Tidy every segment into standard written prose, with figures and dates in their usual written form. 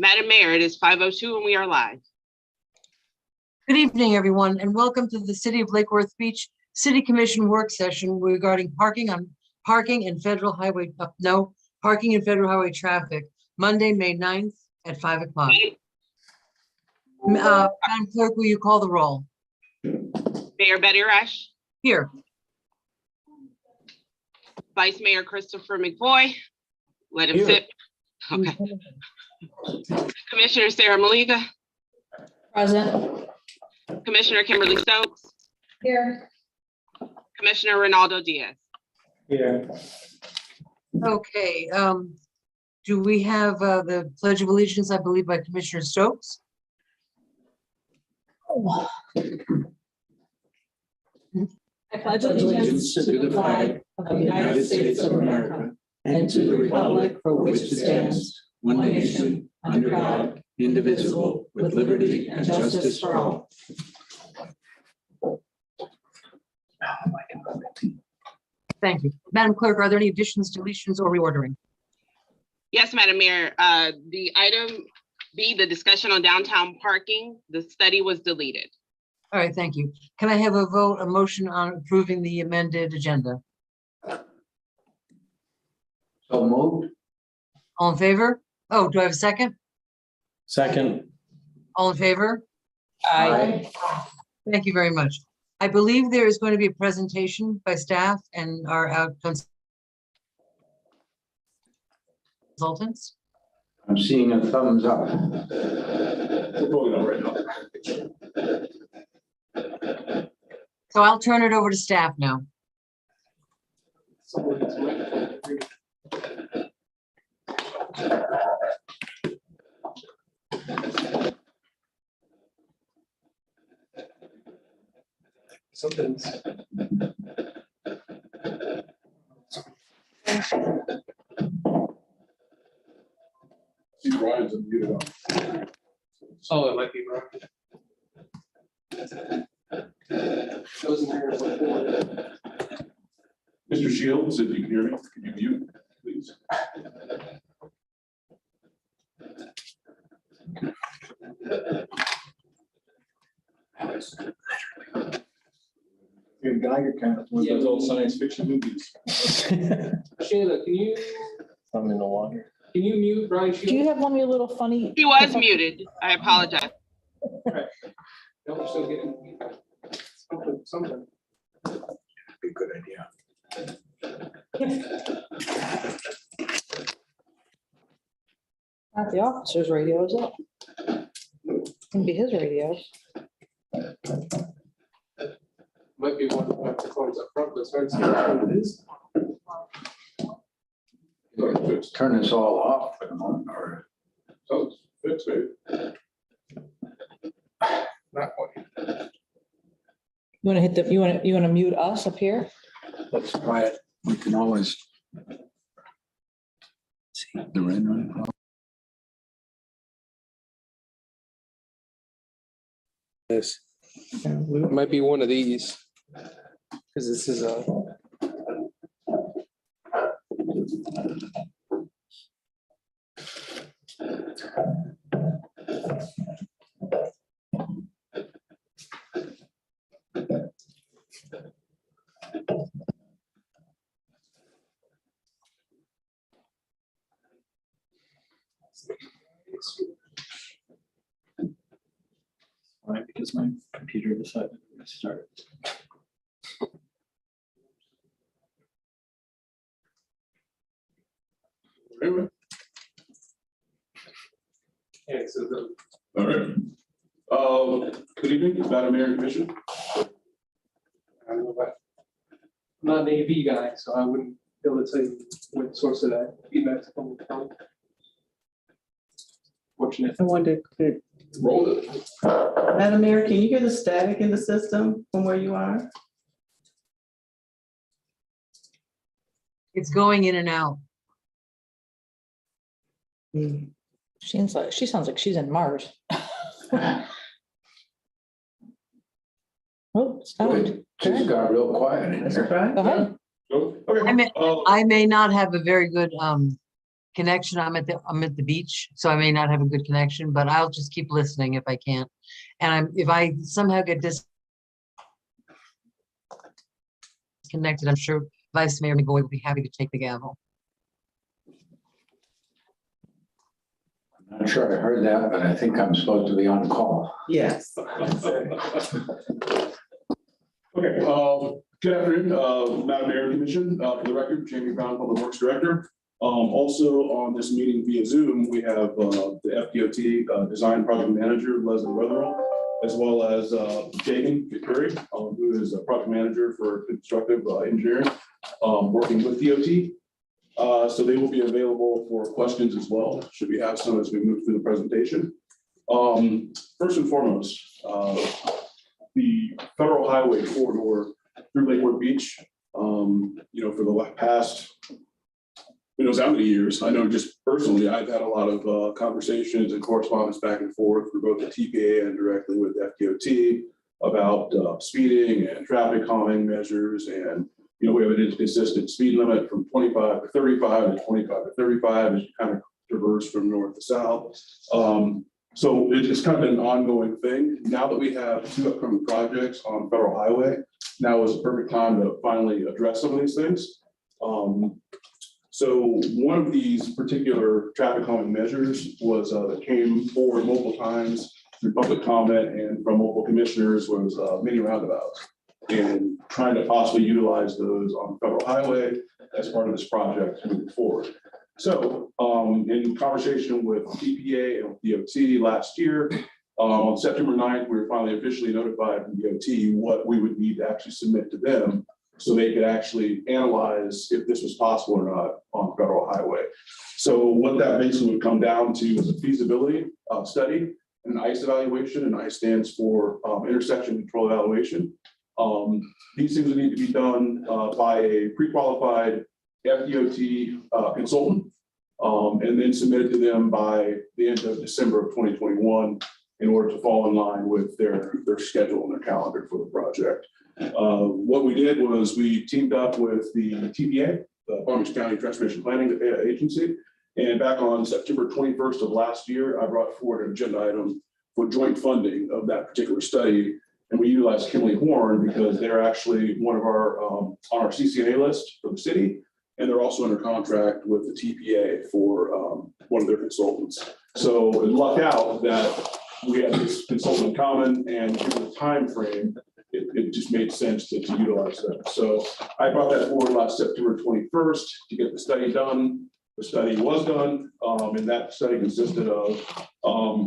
Madam Mayor, it is 5:02 and we are live. Good evening, everyone, and welcome to the City of Lake Worth Beach City Commission work session regarding parking and federal highway traffic, Monday, May 9th at 5 o'clock. Madam Clerk, will you call the roll? Mayor Betty Rush, Here. Vice Mayor Christopher McVoy. Let him sit. Okay. Commissioner Sarah Maliga. Present. Commissioner Kimberly Stokes. Here. Commissioner Ronaldo Diaz. Here. Okay, do we have the Pledge of Allegiance, I believe, by Commissioner Stokes? I pledge allegiance to the flag of the United States of America and to the republic for which it stands, one nation, under God, indivisible, with liberty and justice for all. Thank you. Madam Clerk, are there any additions, deletions, or reordering? Yes, Madam Mayor. The item B, the discussion on downtown parking, the study was deleted. All right, thank you. Can I have a motion on approving the amended agenda? So moved. All in favor? Oh, do I have a second? Second. All in favor? Aye. Thank you very much. I believe there is going to be a presentation by staff and our consultants. I'm seeing a thumbs up. So I'll turn it over to staff now. Something's. See, Brian's unmuted up. Oh, it might be Brian. Mr. Shields, if you can hear me, can you mute, please? Your Geiger count. One of those old science fiction movies. Shayla, I'm in the water. can you mute Brian Do you Shields? have one of your little funny? He was muted. I apologize. No, we're still getting something. Be a good idea. Not the officer's radio, is it? Can be his radio. Might be one of the microphones up front, but it's hard to see which one it is. Turn this all off for the moment, or So it's fixed, right? Not quite. You want to hit the, you want to mute us up here? let's try it. We can always see the red one. This might be one of these. Because this is a. Why? Because my computer decided to restart. Yeah, so the. All right. Good evening, Madam Mayor and Commission. I don't know about. I'm not an AV guy, so I wouldn't be able to tell you what the source of that feedback's coming from. Fortunate. I wonder, Roll it. Madam Mayor, can you hear the static in the system from where you are? It's going in and out. She sounds like she's in Mars. Oh, stopped. Just got real quiet in That's there. right. Go ahead. Okay. I may not have a very good connection. I'm at the beach, so I may not have a good connection, but I'll just keep listening if I can. And if I somehow get disconnected, I'm sure Vice Mayor McGoy will be happy to take the gavel. I'm not sure I heard that, but I think I'm supposed to be on call. Yes. Okay, good afternoon, Madam Mayor and Commission. For the record, Jamie Brown, Public Works Director. Also on this meeting via Zoom, we have the FDOT Design Project Manager, Leslie Weatherall, as well as Jagan Curry, who is a Project Manager for Constructive Engineering, working with DOT. So they will be available for questions as well, should we have some as we move through the presentation. First and foremost, the federal highway corridor through Lake Worth Beach, for the past, who knows how many years. I know just personally, I've had a lot of conversations and correspondence back and forth for both the TPA and directly with FDOT about speeding and traffic calming measures. And, we have an inconsistent speed limit from 25 to 35 to 25 to 35 as you kind of traverse from north to south. So it's kind of an ongoing thing. Now that we have 2 upcoming projects on federal highway, now is the perfect time to finally address some of these things. So one of these particular traffic calming measures was that came forward multiple times through public comment and from multiple commissioners was mini roundabouts, and trying to possibly utilize those on federal highway as part of this project moving forward. So in conversation with EPA and DOT last year, on September 9th, we were finally officially notified from DOT what we would need to actually submit to them so they could actually analyze if this was possible or not on federal highway. So what that basically would come down to is a feasibility study and an ICE evaluation, and ICE stands for intersection control evaluation. These things would need to be done by a pre-qualified FDOT consultant, and then submitted to them by the end of December of 2021 in order to fall in line with their schedule and their calendar for the project. What we did was we teamed up with the TPA, the Palm Beach County Transportation Planning Agency, and back on September 21st of last year, I brought forward an agenda item for joint funding of that particular study. And we utilized Kimley Horn because they're actually one of our on our CCNA list for the city. And they're also under contract with the TPA for one of their consultants. So it lucked out that we had this consultant in common, and given the time frame, it just made sense to utilize them. So I brought that forward last September 21st to get the study done. The study was done, and that study consisted of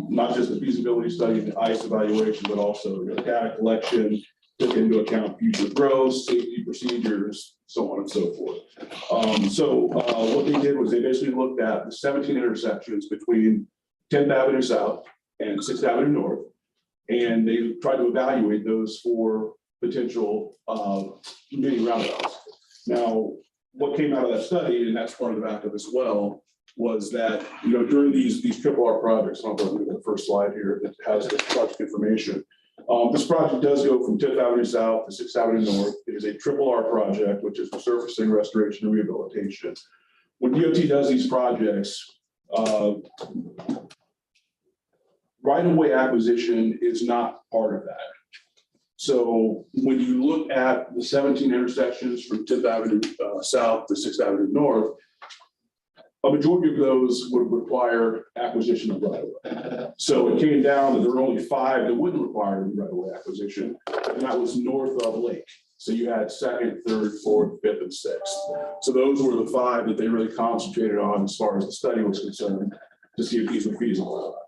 not just the feasibility study and the ICE evaluation, but also data collection, took into account future growth, safety procedures, so on and so forth. What they did was they basically looked at the 17 intersections between 10th Avenue South and 6th Avenue North, and they tried to evaluate those for potential mini roundabouts. Now, what came out of that study, and that's part of the backup as well, was that during these triple R projects, I'll go to the first slide here that has the project information. This project does go from 10th Avenue South to 6th Avenue North. It is a triple R project, which is resurfacing, restoration, and rehabilitation. When DOT does these projects, right-of-way acquisition is not part of that. So when you look at the 17 intersections from 10th Avenue South to 6th Avenue North, a majority of those would require acquisition of right-of-way. So it came down that there were only 5 that wouldn't require right-of-way acquisition, and that was north of Lake. So you had 2nd, 3rd, 4th, 5th, and 6th. So those were the 5 that they really concentrated on as far as the study was concerned to see if these were feasible.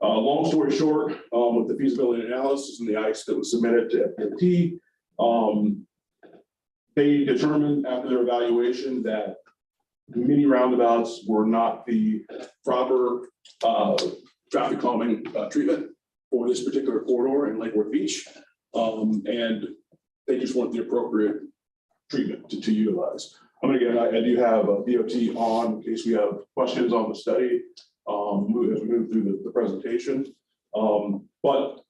Long story short, with the feasibility analysis and the ICE that was submitted to FDOT, they determined after their evaluation that mini roundabouts were not the proper traffic calming treatment for this particular corridor in Lake Worth Beach, and they just weren't the appropriate treatment to utilize. Again, I do have a DOT on in case we have questions on the study as we move through the presentation. But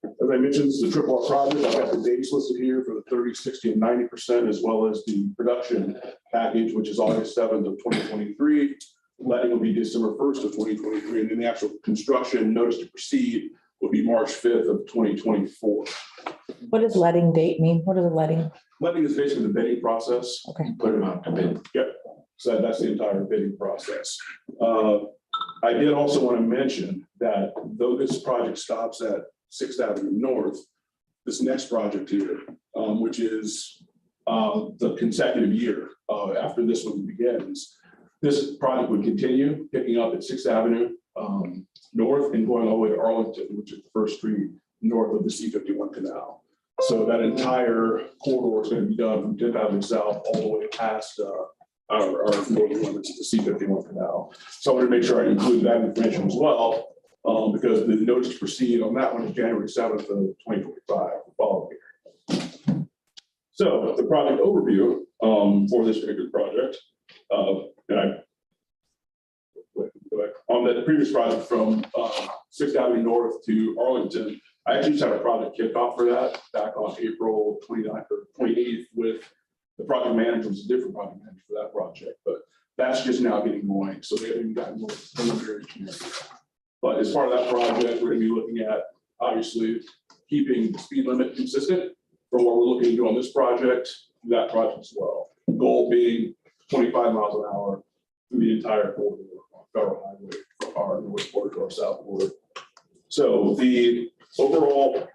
As I mentioned, this is a triple R project. I've got the dates listed here for the 30, 60, and 90%, as well as the production package, which is August 7th of 2023. Letting will be December 1st of 2023, and then the actual construction notice to proceed will be March 5th of 2024. What does letting date mean? What is a letting? Letting is basically the bidding process. Okay. Put them out to bid. Yep. So that's the entire bidding process. I did also want to mention that though this project stops at 6th Avenue North, this next project here, which is the consecutive year after this one begins, this project would continue picking up at 6th Avenue North and going all the way to Arlington, which is the first street north of the C-51 canal. So that entire corridor is going to be done from 10th Avenue South all the way past our northern limits of the C-51 canal. So I wanted to make sure I include that information as well, because the notice to proceed on that one is January 7th of 2025, the following year. So the project overview for this particular project, and I on the previous project from 6th Avenue North to Arlington, I actually just had a project kickoff for that back on April 29th or 28th with the project manager. Was a different project manager for that project, but that's just now getting going. So they haven't gotten more preliminary engineering yet. But as part of that project, we're going to be looking at obviously keeping the speed limit consistent for what we're looking to do on this project, that project as well. The goal being 25 miles an hour through the entire corridor on Federal Highway from our north border to our south border. So the overall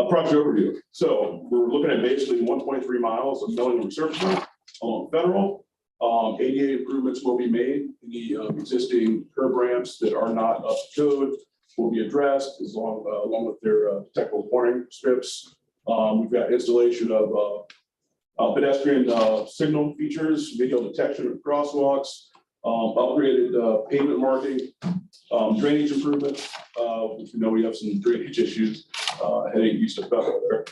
project overview. So we're looking at basically 1.3 miles of milling and resurfacing along Federal. ADA improvements will be made. The existing curb ramps that are not up to code will be addressed along with their technical warning strips. We've got installation of pedestrian signal features, video detection of crosswalks, upgraded pavement marking, drainage improvements, which we know we have some drainage issues heading east of Bethel there.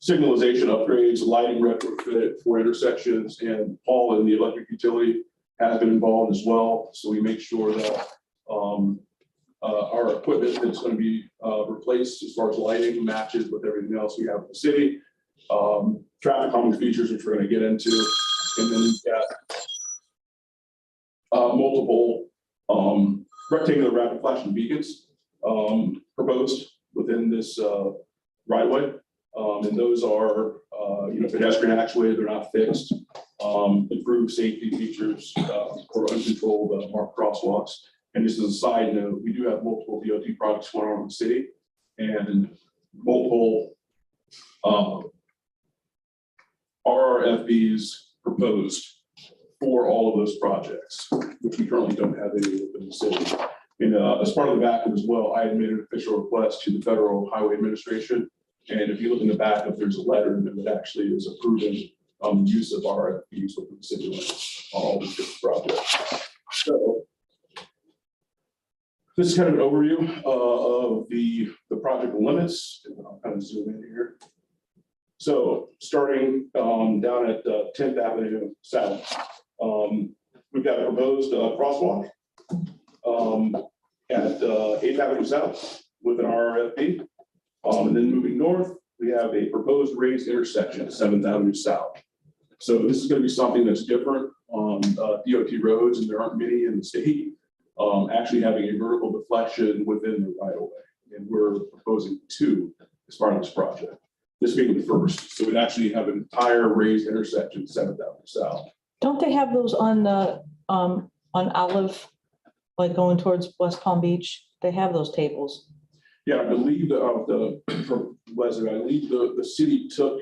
Signalization upgrades, lighting retrofit for intersections, and Paul and the electric utility has been involved as well. So we make sure that our equipment that's going to be replaced as far as lighting matches with everything else we have in the city. Traffic calming features, which we're going to get into, and then we've got multiple rectangular rapid flashing beacons proposed within this right of way. And those are, pedestrian actuated, they're not fixed. Improved safety features for uncontrolled marked crosswalks. And just as a side note, we do have multiple DOT projects going on in the city and multiple RRFBs proposed for all of those projects, which we currently don't have any within the city. And as part of the backup as well, I had made an official request to the Federal Highway Administration. And if you look in the backup, there's a letter that actually is approving use of RFPs within the city limits on all these different projects. So this is kind of an overview of the project limits. And I'll kind of zoom in here. So starting down at 10th Avenue South, we've got a proposed crosswalk at 8th Avenue South with an RRFP. And then moving north, we have a proposed raised intersection at 7th Avenue South. So this is going to be something that's different on DOT roads, and there aren't many in the state, actually having a vertical deflection within the right of way. And we're proposing 2 as part of this project. This being the first. So we'd actually have an entire raised intersection, 7th Avenue South. Don't they have those on the on Olive, like going towards West Palm Beach? They have those tables. Yeah, I believe Leslie, I believe the city took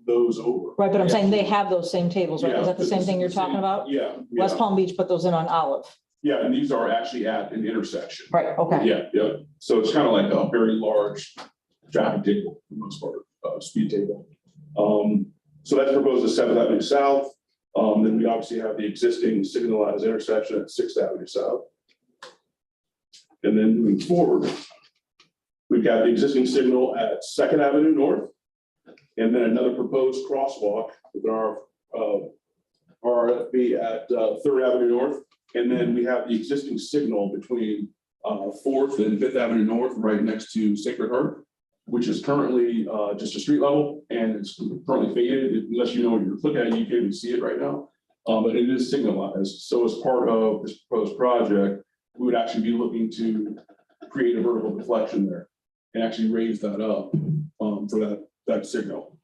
those over. Right, but I'm saying they have those same tables, right? Yeah, Is that the same thing you're talking about? Yeah. West Palm Beach put those in on Olive. Yeah, and these are actually at an intersection. Right, okay. Yeah. So it's kind of like a very large traffic table for the most part, speed table. So that's proposed at 7th Avenue South. Then we obviously have the existing signalized intersection at 6th Avenue South. And then moving forward, we've got the existing signal at 2nd Avenue North, and then another proposed crosswalk with our RFB at 3rd Avenue North. And then we have the existing signal between 4th and 5th Avenue North, right next to Sacred Heart, which is currently just a street level, and it's currently faded. Unless you know what you're looking at, you can't even see it right now. But it is signalized. So as part of this proposed project, we would actually be looking to create a vertical deflection there and actually raise that up for that signal.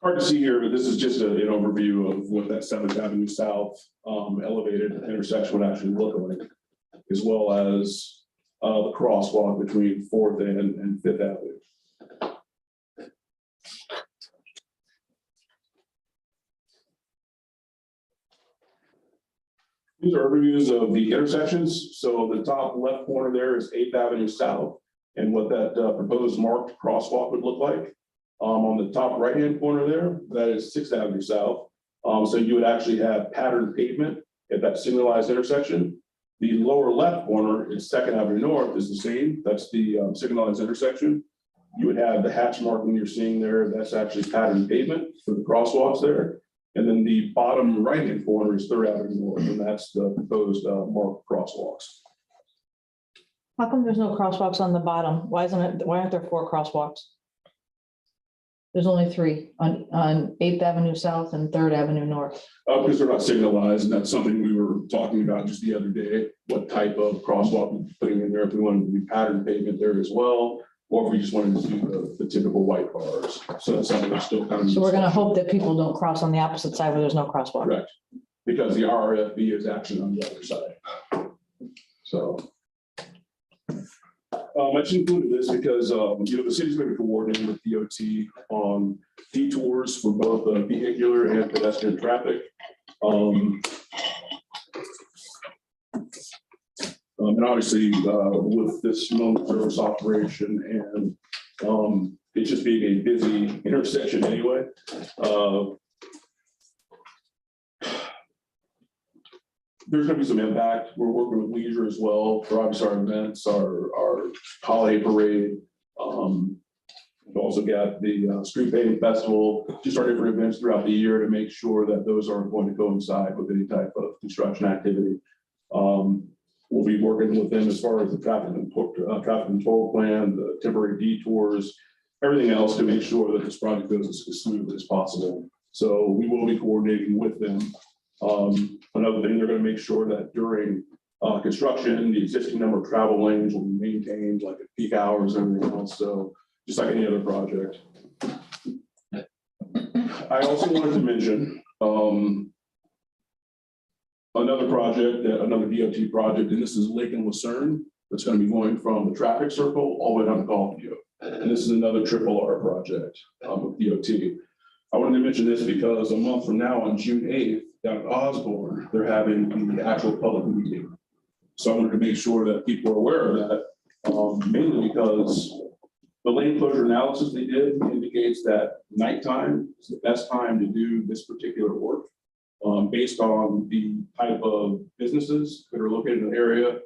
Hard to see here, but this is just an overview of what that 7th Avenue South elevated intersection would actually look like, as well as the crosswalk between 4th and 5th Avenue. These are overviews of the intersections. So the top left corner there is 8th Avenue South and what that proposed marked crosswalk would look like. On the top right-hand corner there, that is 6th Avenue South. So you would actually have patterned pavement at that signalized intersection. The lower left corner is 2nd Avenue North is the same. That's the signalized intersection. You would have the hatch marking you're seeing there. That's actually patterned pavement for the crosswalks there. And then the bottom right-hand corner is 3rd Avenue North, and that's the proposed marked crosswalks. How come there's no crosswalks on the bottom? Why aren't there 4 crosswalks? There's only 3 on 8th Avenue South and 3rd Avenue North. Because they're not signalized, and that's something we were talking about just the other day, what type of crosswalk we're putting in there, if we wanted to do patterned pavement there as well, or if we just wanted to do the typical white bars. So that's something that's still kind of. So we're gonna hope that people don't cross on the opposite side where there's no crosswalk. Correct, because the RFB is actually on the other side. So. I just included this because, the city's going to be coordinating with DOT on detours for both vehicular and pedestrian traffic. And obviously, with this moment service operation and it just being a busy intersection anyway, there's going to be some impact. We're working with leisure as well for obviously our events, our holiday parade. We've also got the street painting festival, just our different events throughout the year to make sure that those aren't going to coincide with any type of construction activity. We'll be working with them as far as the traffic control plan, the temporary detours, everything else to make sure that this project goes as smoothly as possible. So we will be coordinating with them. Another thing, they're going to make sure that during construction, the existing number of travel lanes will be maintained like at peak hours and everything else. So just like any other project. I also wanted to mention another project, another DOT project, and this is Lake and Lucerne. That's going to be going from the traffic circle all the way down to Golfview. And this is another RRR project with DOT. I wanted to mention this because a month from now, on June 8th, down at Osborne, they're having the actual public meeting. So I wanted to make sure that people are aware of that, mainly because the lane closure analysis they did indicates that nighttime is the best time to do this particular work, based on the type of businesses that are located in the area,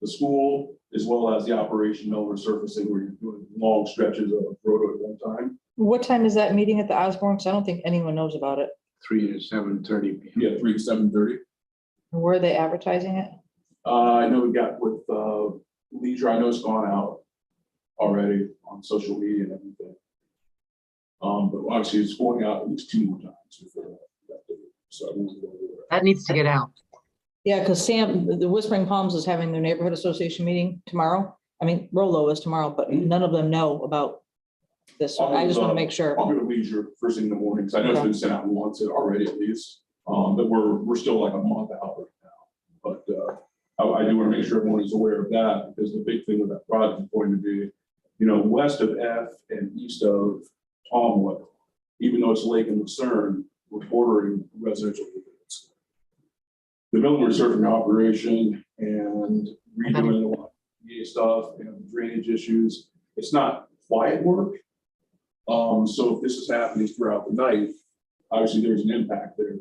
the school, as well as the operation mill resurfacing where you're doing long stretches of road at one time. What time is that meeting at the Osborne? Because I don't think anyone knows about it. 3 to 7:30 p.m. Yeah, 3 to 7:30. Where are they advertising it? I know we got with leisure. I know it's gone out already on social media and everything. But obviously it's going out at least 2 more times before that. So I won't go over there. That needs to get out. Yeah, because the Whispering Palms is having their neighborhood association meeting tomorrow. I mean, Rolo is tomorrow, but none of them know about this. So I just want to make sure. I'll go to leisure first thing in the morning because I know it's been sent out once already at least. But we're still like a month out right now. But I do want to make sure everyone is aware of that because the big thing with that project is going to be, west of F and east of Tomwood, even though it's Lake and Lucerne, we're bordering residential neighborhoods. The mill resurfacing operation and redoing a lot of PA stuff and drainage issues. It's not quiet work. So if this is happening throughout the night, obviously there's an impact there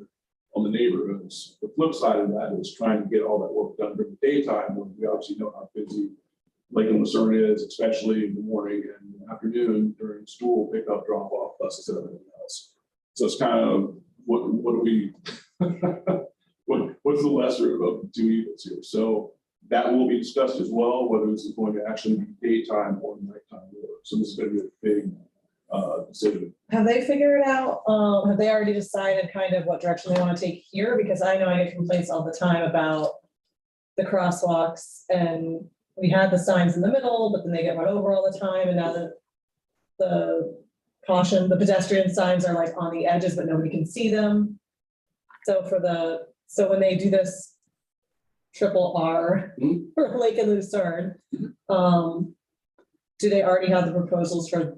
on the neighborhoods. The flip side of that is trying to get all that work done during the daytime when we obviously know how busy Lake and Lucerne is, especially in the morning and the afternoon during school pickup, drop off, buses and everything else. So it's kind of what do we what's the lesser of the two evils here. So that will be discussed as well, whether this is going to actually be daytime or nighttime work. So this is going to be a big decision. Have they figured out, have they already decided kind of what direction they want to take here? Because I know I get complaints all the time about the crosswalks, and we had the signs in the middle, but then they get run over all the time, and now the pedestrian signs are like on the edges, but nobody can see them. So so when they do this triple R for Lake and Lucerne, do they already have the proposals for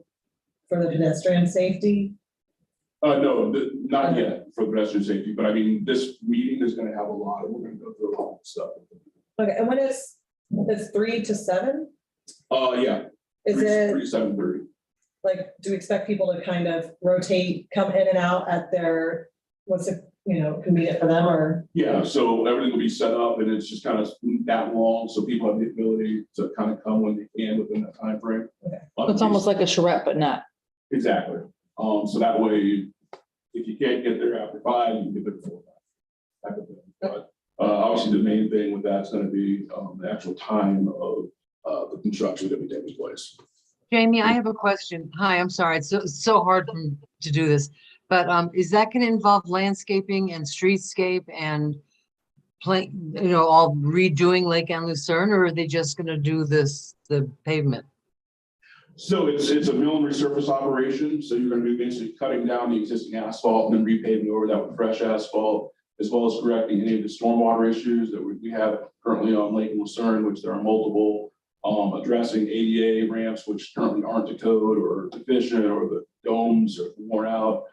the pedestrian safety? No, not yet for pedestrian safety, but I mean, this meeting is gonna have a lot, and we're gonna go through a lot of stuff. Okay, and when it's 3 to 7? Yeah. Is 3 it, to 7:30. like, do we expect people to kind of rotate, come in and out at their, what's it, convenient for them, or? Yeah, so everything will be set up and it's just kind of that long, so people have the ability to kind of come when they can within that time frame. Okay. It's almost like a charrette, but not. Exactly. So that way, if you can't get there after 5, you can get there before 5. Type of thing. But obviously, the main thing with that's going to be the actual time of the construction that will be taking place. Jamie, I have a question. Hi, I'm sorry. It's so hard to do this, but is that going to involve landscaping and streetscape and all redoing Lake and Lucerne, or are they just going to do the pavement? So it's a mill and resurface operation. So you're going to be basically cutting down the existing asphalt and then repaving over that with fresh asphalt, as well as correcting any of the stormwater issues that we have currently on Lake and Lucerne, which there are multiple. Addressing ADA ramps, which currently aren't to code or deficient, or the domes are worn out.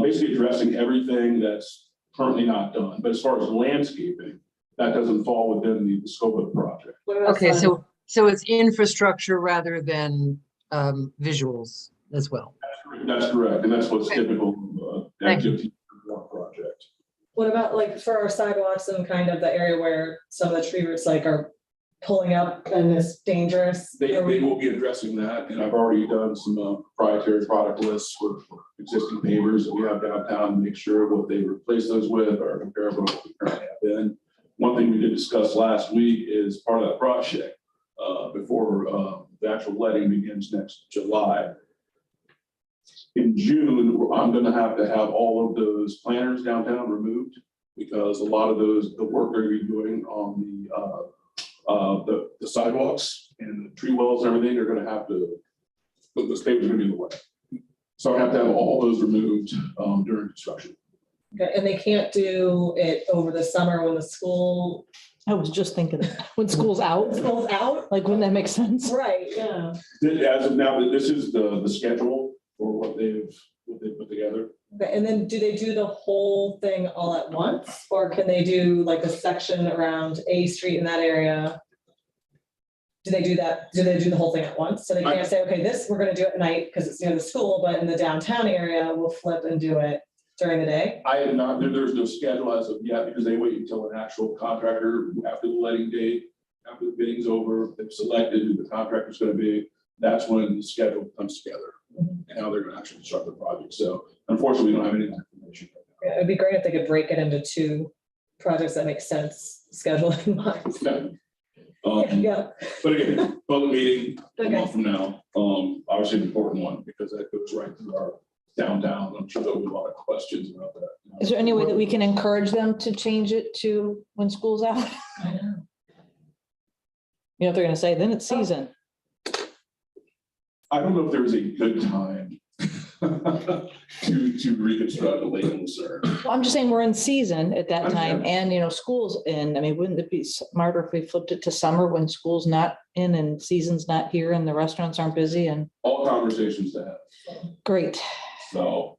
Basically addressing everything that's currently not done. But as far as landscaping, that doesn't fall within the scope of the project. Okay, so it's infrastructure rather than visuals as well. That's correct, and that's what's Okay. typical Thank you. activity for one project. What about like for our sidewalks and kind of the area where some of the tree roots like are pulling up and it's dangerous? They will be addressing that, and I've already done some proprietary product lists for existing pavers that we have downtown to make sure what they replace those with are comparable to what we currently have been. One thing we did discuss last week is part of that project before the actual letting begins next July. In June, I'm going to have all of those planters downtown removed, because a lot of the work they're going to be doing on the sidewalks and the tree wells and everything are going to have to, those pavers are going to be in the way. So I have to have all those removed during construction. Okay, and they can't do it over the summer when the school. I was just thinking, that. When school's out, School's out? like, wouldn't that make sense? Right, yeah. As of now, this is the schedule for what they've put together. Okay, and then do they do the whole thing all at once, or can they do like a section around A Street in that area? Do they do that? Do they do the whole thing at once? So they can't say, okay, this, we're gonna do it at night because it's near the school, but in the downtown area, we'll flip and do it during the day? I have not, there's no schedule as of yet, because they wait until an actual contractor, after the letting date, after the bidding's over, they've selected who the contractor's gonna be. That's when the schedule comes together and how they're gonna actually construct the project. So unfortunately, we don't have any information right now. Yeah, it'd be great if they could break it into 2 projects that make sense, scheduling wise. Okay. Yeah, But again, public meeting a Okay. month from now, obviously an important one, because that goes right through our downtown. I'm sure there'll be a lot of questions about that. Is there any way that we can encourage them to change it to when school's out? I know. You know, if they're gonna say, then it's season. I don't know if there is a good time to reconstruct a Lake and Lucerne. Well, I'm just saying we're in season at that time, Understand. and school's in. I mean, wouldn't it be smarter if we flipped it to summer when school's not in and season's not here and the restaurants aren't busy and All conversations to have. great. So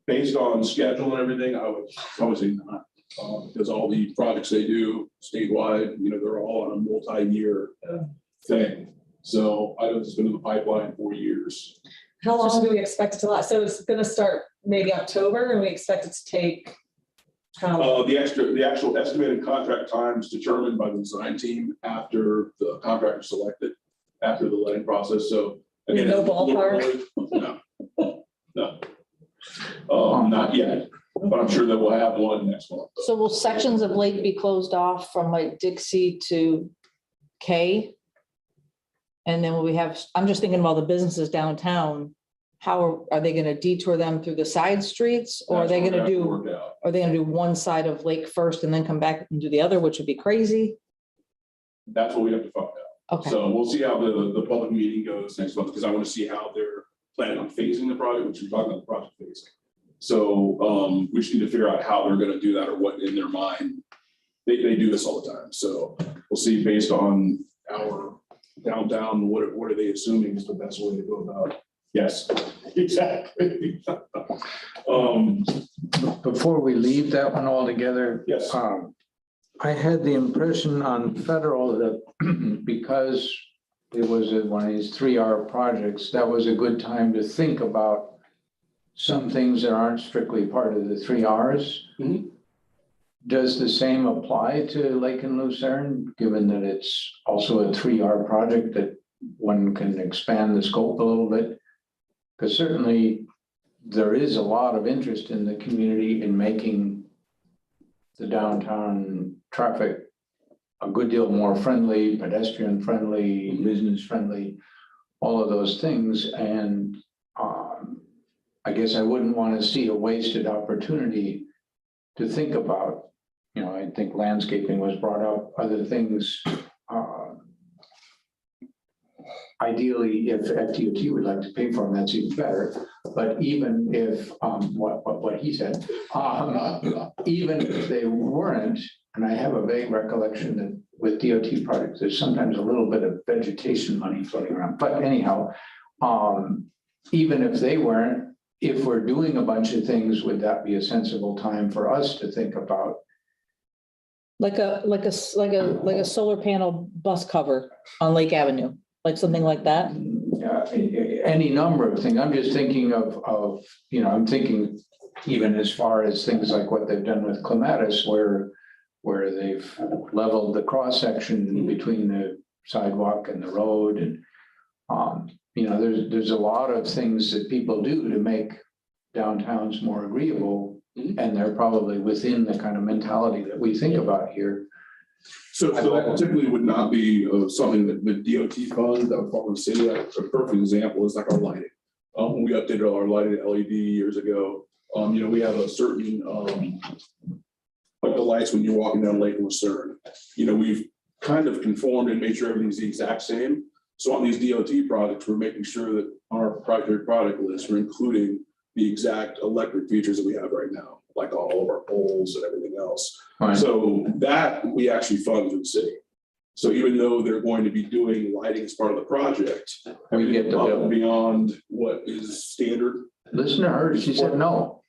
based on schedule and everything, I would say not. Because all the projects they do statewide, they're all on a multi-year thing. So I know it's been in the pipeline for years. How long do we expect it to last? So it's gonna start maybe October, and we expect it to take how long? The actual estimated contract time is determined by the design team after the contractor is selected, after the letting process. So again, No ballpark? No. Not yet. but I'm sure that we'll have one next month. So will sections of Lake be closed off from like Dixie to K? And then will we have, I'm just thinking about the businesses downtown. How are they gonna detour them through the side streets? Or are That's they what we gonna have to do, work out. are they gonna do one side of Lake first and then come back and do the other, which would be crazy? That's what we have to find out. Okay, So we'll see how the public meeting goes next month, because I want to see how they're planning on phasing the project, which we're talking about the project phasing. So we just need to figure out how they're gonna do that, or what in their mind. They do this all the time, so we'll see based on our downtown, what are they assuming is the best way to go about it. Yes, exactly. Before we leave that one altogether. Yes. I had the impression on federal that because it was one of these 3R projects, that was a good time to think about some things that aren't strictly part of the 3Rs. Mhm. Does the same apply to Lake and Lucerne, given that it's also a 3R project that one can expand the scope a little bit? Because certainly there is a lot of interest in the community in making the downtown traffic a good deal more friendly, pedestrian friendly, business friendly, all of those things. And I guess I wouldn't want to see a wasted opportunity to think about. You know, I think landscaping was brought up, other things. Ideally, if FDOT would like to pay for them, that's even better. But even if, what he said, even if they weren't, and I have a vague recollection that with DOT projects, there's sometimes a little bit of vegetation money floating around. But anyhow, even if they weren't, if we're doing a bunch of things, would that be a sensible time for us to think about? like a solar panel bus cover on Lake Avenue, like something like that? Any number of things. I'm just thinking of, you know, I'm thinking even as far as things like what they've done with Clematis, where they've leveled the cross section between the sidewalk and the road. And, you know, there's a lot of things that people do to make downtowns more agreeable. And they're probably within the kind of mentality that we think about here. So that typically would not be something that the DOT funds that would fall in the city. A perfect example is like our lighting. When we updated all our lighting LED years ago, you know, we have a certain, like the lights when you're walking down Lake Lucerne, you know, we've kind of conformed and made sure everything's the exact same. So on these DOT projects, we're making sure that on our proprietary product list, we're including the exact electric features that we have right now, like all of our poles and everything else. Right. So that we actually fund through the city. So even though they're going to be doing lighting as part of the project, We get the above bill. and beyond what is standard. Listen to her, she said no.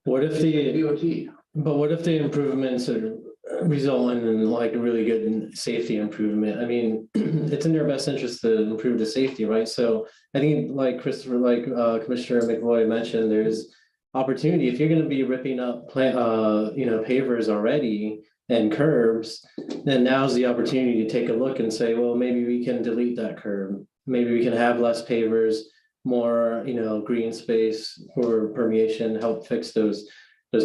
What if the, DOT. but what if the improvements are result in like a really good safety improvement? I mean, it's in their best interest to improve the safety, right? So I think like Christopher, like Commissioner McVoy mentioned, there's opportunity. If you're going to be ripping up pavers already and curbs, then now's the opportunity to take a look and say, well, maybe we can delete that curb. Maybe we can have less pavers, more, you know, green space for permeation, help fix those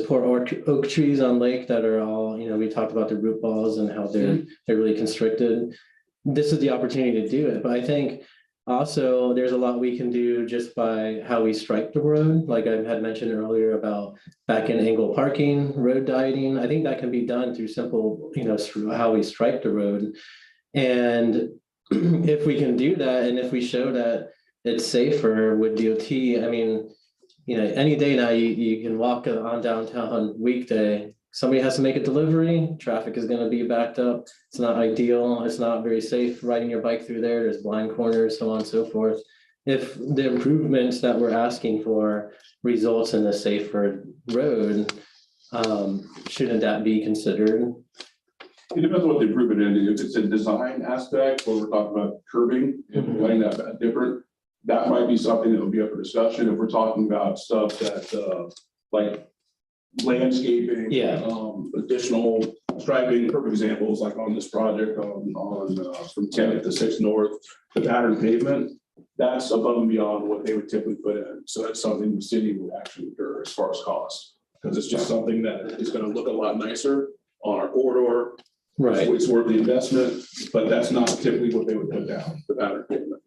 poor oak trees on Lake that are all, you know, we talked about the root balls and how they're really constricted. This is the opportunity to do it. But I think also there's a lot we can do just by how we stripe the road. Like I had mentioned earlier about back in angle parking, road dieting. I think that can be done through simple, you know, through how we stripe the road. And if we can do that, and if we show that it's safer with DOT, I mean, you know, any day now you can walk on downtown weekday. Somebody has to make a delivery, traffic is going to be backed up. It's not ideal. It's not very safe riding your bike through there. There's blind corners, so on and so forth. If the improvements that we're asking for results in a safer road, shouldn't that be considered? It depends on what the improvement is. If it's a design aspect where we're talking about curbing and letting that different, that might be something that would be up for discussion. If we're talking about stuff that like landscaping, additional striping, perfect examples like on this project on from 10th to 6th North, the pattern pavement, that's above and beyond what they would typically put in. So that's something the city would actually incur as far as cost. because it's just something that is gonna look a lot nicer on our corridor. Right, It's worth the investment, but that's not typically what they would put down, the pattern pavement.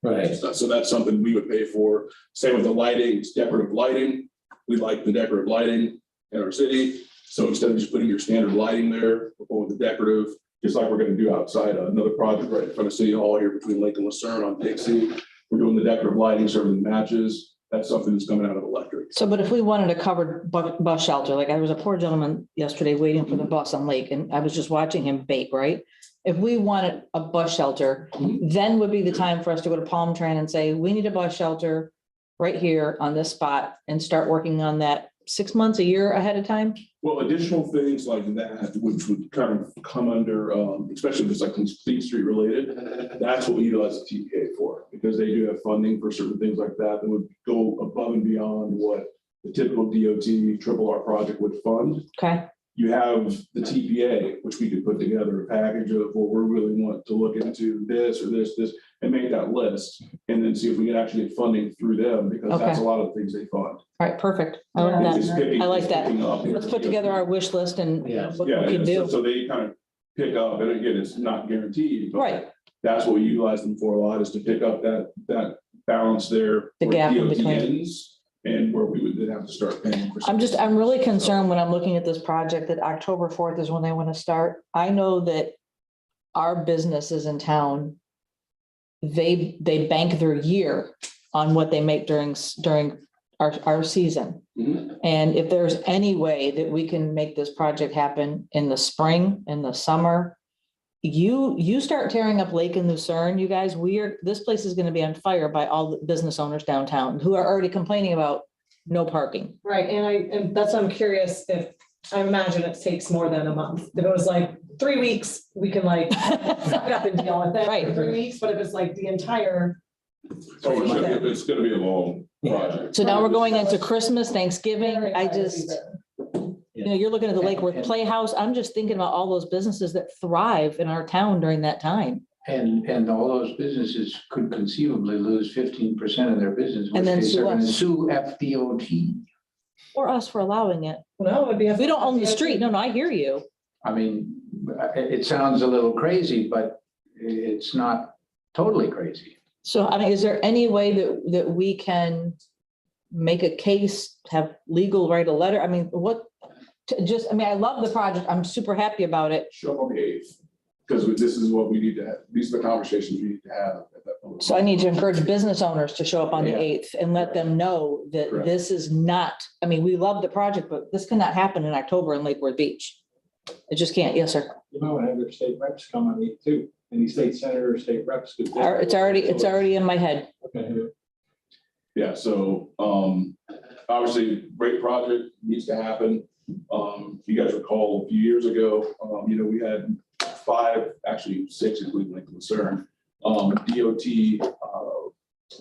right. So that's something we would pay for. Same with the lighting, it's decorative lighting. We like the decorative lighting in our city. So instead of just putting your standard lighting there, we're going with the decorative, just like we're gonna do outside another project right in front of City Hall here between Lake and Lucerne on Dixie. We're doing the decorative lighting, serving the matches. That's something that's coming out of electric. So, but if we wanted a covered bus shelter, like I was a poor gentleman yesterday waiting for the bus on Lake and I was just watching him bake, right? If we wanted a bus shelter, then would be the time for us to go to Palm Tran and say, we need a bus shelter right here on this spot and start working on that 6 months, a year ahead of time? Well, additional things like that, which would kind of come under, especially if it's like Complete Street related, that's what we utilize the TPA for, because they do have funding for certain things like that that would go above and beyond what the typical DOT triple R project would fund. Okay, You have the TPA, which we could put together a package of, well, we really want to look into this or this, and make that list, and then see if we can actually get funding through them, because that's a lot of the things they fund. all right, perfect. I like It's that. picking- I like it's that. picking up. Let's put together our wish list and Yeah. what Yeah, we can yeah, do. so they kind of pick up, and again, it's not guaranteed, but Right, that's what we utilize them for a lot, is to pick up that balance there. The where gap in DOT between. ends And where we would then have to start paying for. I'm really concerned when I'm looking at this project that October 4th is when they want to start. I know that our businesses in town, they bank their year on what they make during our season. Mhm. And if there's any way that we can make this project happen in the spring, in the summer, you start tearing up Lake and Lucerne, you guys, this place is going to be on fire by all the business owners downtown who are already complaining about no parking. Right, and that's why I'm curious if, I imagine it takes more than a month. If it was like 3 weeks, we can like suck it up and deal with it Right. for 3 weeks, but if it's like the entire. So it's gonna be a long project. So now we're going into Christmas, Thanksgiving. I just, season. you're looking at the Lake Worth Playhouse. I'm just thinking about all those businesses that thrive in our town during that time. And all those businesses could conceivably lose 15% of their business, which And then they sue are going to us. sue FDOT. Or us for allowing it. No, it'd be. We don't own the street. No, I hear you. I mean, it sounds a little crazy, but it's not totally crazy. So, I mean, is there any way that we can make a case, have legal write a letter? I mean, I love the project. I'm super happy about it. Show up on the 8th, because this is what we need to have. These are the conversations we need to have at that point. So I need to encourage business owners to show up on the Yeah. 8th and let them know that Correct. this is not, I mean, we love the project, but this cannot happen in October in Lake Worth Beach. It just can't. Yes, sir. You might want to have your state reps come on it too, any state senator, state reps. could- It's already in my head. Okay. Yeah, so, obviously, great project, needs to happen. If you guys recall, a few years ago, we had 5, actually 6, including Lake Lucerne, DOT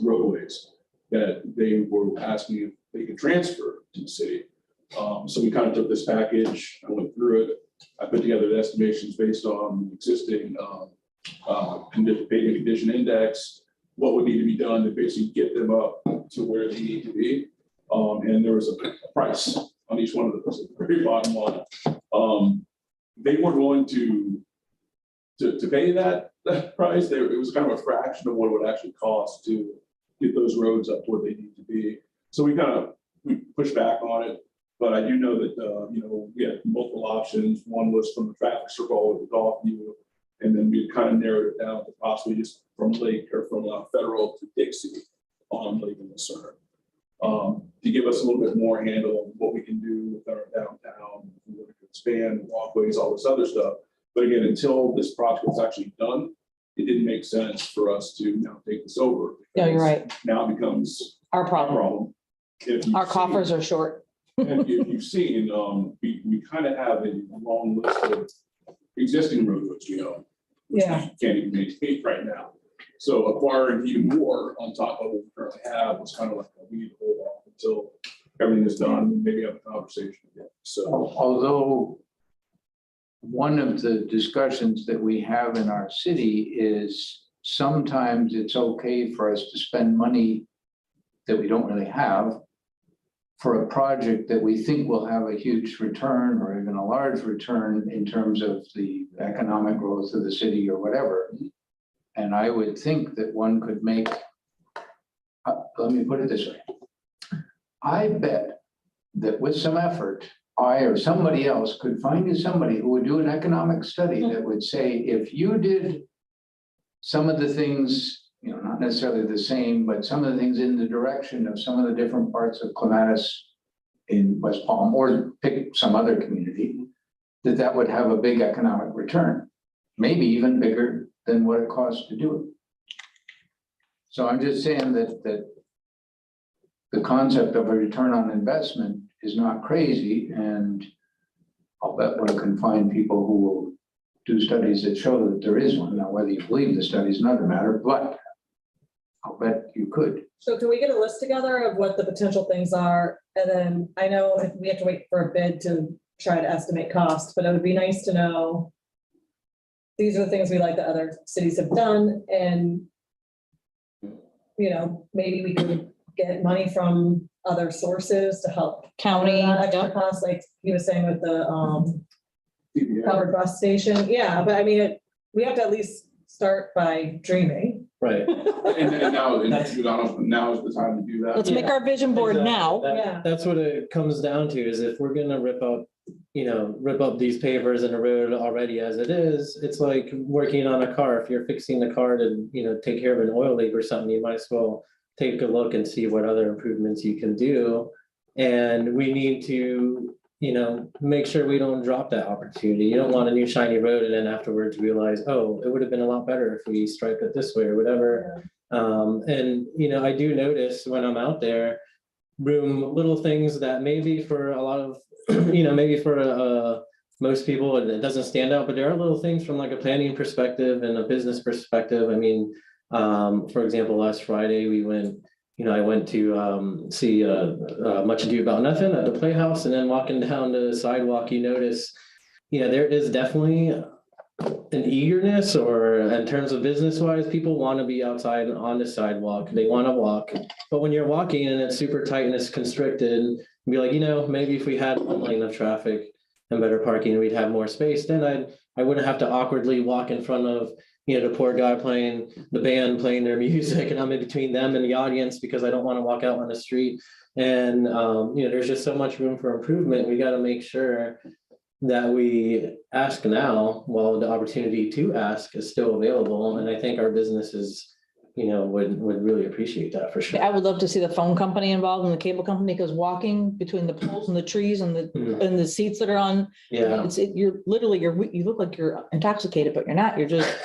roadways that they were asking if they could transfer to the city. So we kind of took this package, I went through it, I put together the estimations based on existing pavement condition index, what would need to be done to basically get them up to where they need to be. And there was a price on each one of those, at the very bottom line. They weren't willing to pay that price. It was kind of a fraction of what it would actually cost to get those roads up to where they need to be. So we pushed back on it, but I do know that, we had multiple options. One was from the traffic circle with the golf view, and then we kind of narrowed it down to possibly just from Lake or from Federal to Dixie on Lake and Lucerne. To give us a little bit more handle on what we can do with our downtown, we want to expand walkways, all this other stuff. But again, until this project was actually done, it didn't make sense for us to now take this over. No, you're right. Now it becomes Our a problem. problem. If you've Our seen- coffers are short. if you've seen, we kind of have a long list of existing roadways, Yeah. can't even maintain right now. So acquiring even more on top of what we currently have was kind of like, we need to hold off until everything is done, and maybe have a conversation again. So, Although one of the discussions that we have in our city is sometimes it's okay for us to spend money that we don't really have for a project that we think will have a huge return or even a large return in terms of the economic growth of the city or whatever. And I would think that one could make, let me put it this way. I bet that with some effort, I or somebody else could find you somebody who would do an economic study that would say, if you did some of the things, you know, not necessarily the same, but some of the things in the direction of some of the different parts of Clematis in West Palm, or pick some other community, that would have a big economic return, maybe even bigger than what it costs to do it. So I'm just saying that the concept of a return on investment is not crazy, and I'll bet one can find people who will do studies that show that there is one. Now, whether you believe the study is another matter, but I'll bet you could. So can we get a list together of what the potential things are? And then I know if we have to wait for a bid to try to estimate costs, but it would be nice to know these are the things we like that other cities have done, and you know, maybe we could get money from other sources to help County, cover that extra yep. cost, like he was saying with the TBA. covered bus station. Yeah, but I mean, we have to at least start by dreaming. Right. And now is the time to do that. Let's make our vision board Exactly. now. Yeah. That's what it comes down to, is if we're gonna rip up these pavers in the road already as it is, it's like working on a car. If you're fixing the car to, take care of an oil leak or something, you might as well take a look and see what other improvements you can do. And we need to, make sure we don't drop that opportunity. You don't want a new shiny road and then afterwards realize, oh, it would have been a lot better if we striped it this way or whatever. And I do notice when I'm out there, little things that maybe for a lot of, maybe for most people it doesn't stand out, but there are little things from like a planning perspective and a business perspective. I mean, for example, last Friday we went, I went to see Much Ado About Nothing at the Playhouse, and then walking down the sidewalk, you notice, there is definitely an eagerness, or in terms of business wise, people want to be outside on the sidewalk. They want to walk, but when you're walking and it's super tight and it's constricted, be like, maybe if we had one lane of traffic and better parking, we'd have more space. Then I wouldn't have to awkwardly walk in front of, the poor guy playing the band, playing their music, and I'm in between them and the audience because I don't want to walk out on the street. And, there's just so much room for improvement. We got to make sure that we ask now while the opportunity to ask is still available. And I think our businesses, would really appreciate that for sure. I would love to see the phone company involved and the cable company, because walking between the poles and the trees and the seats that are on, Yeah. you look like you're intoxicated, but you're not. You're just,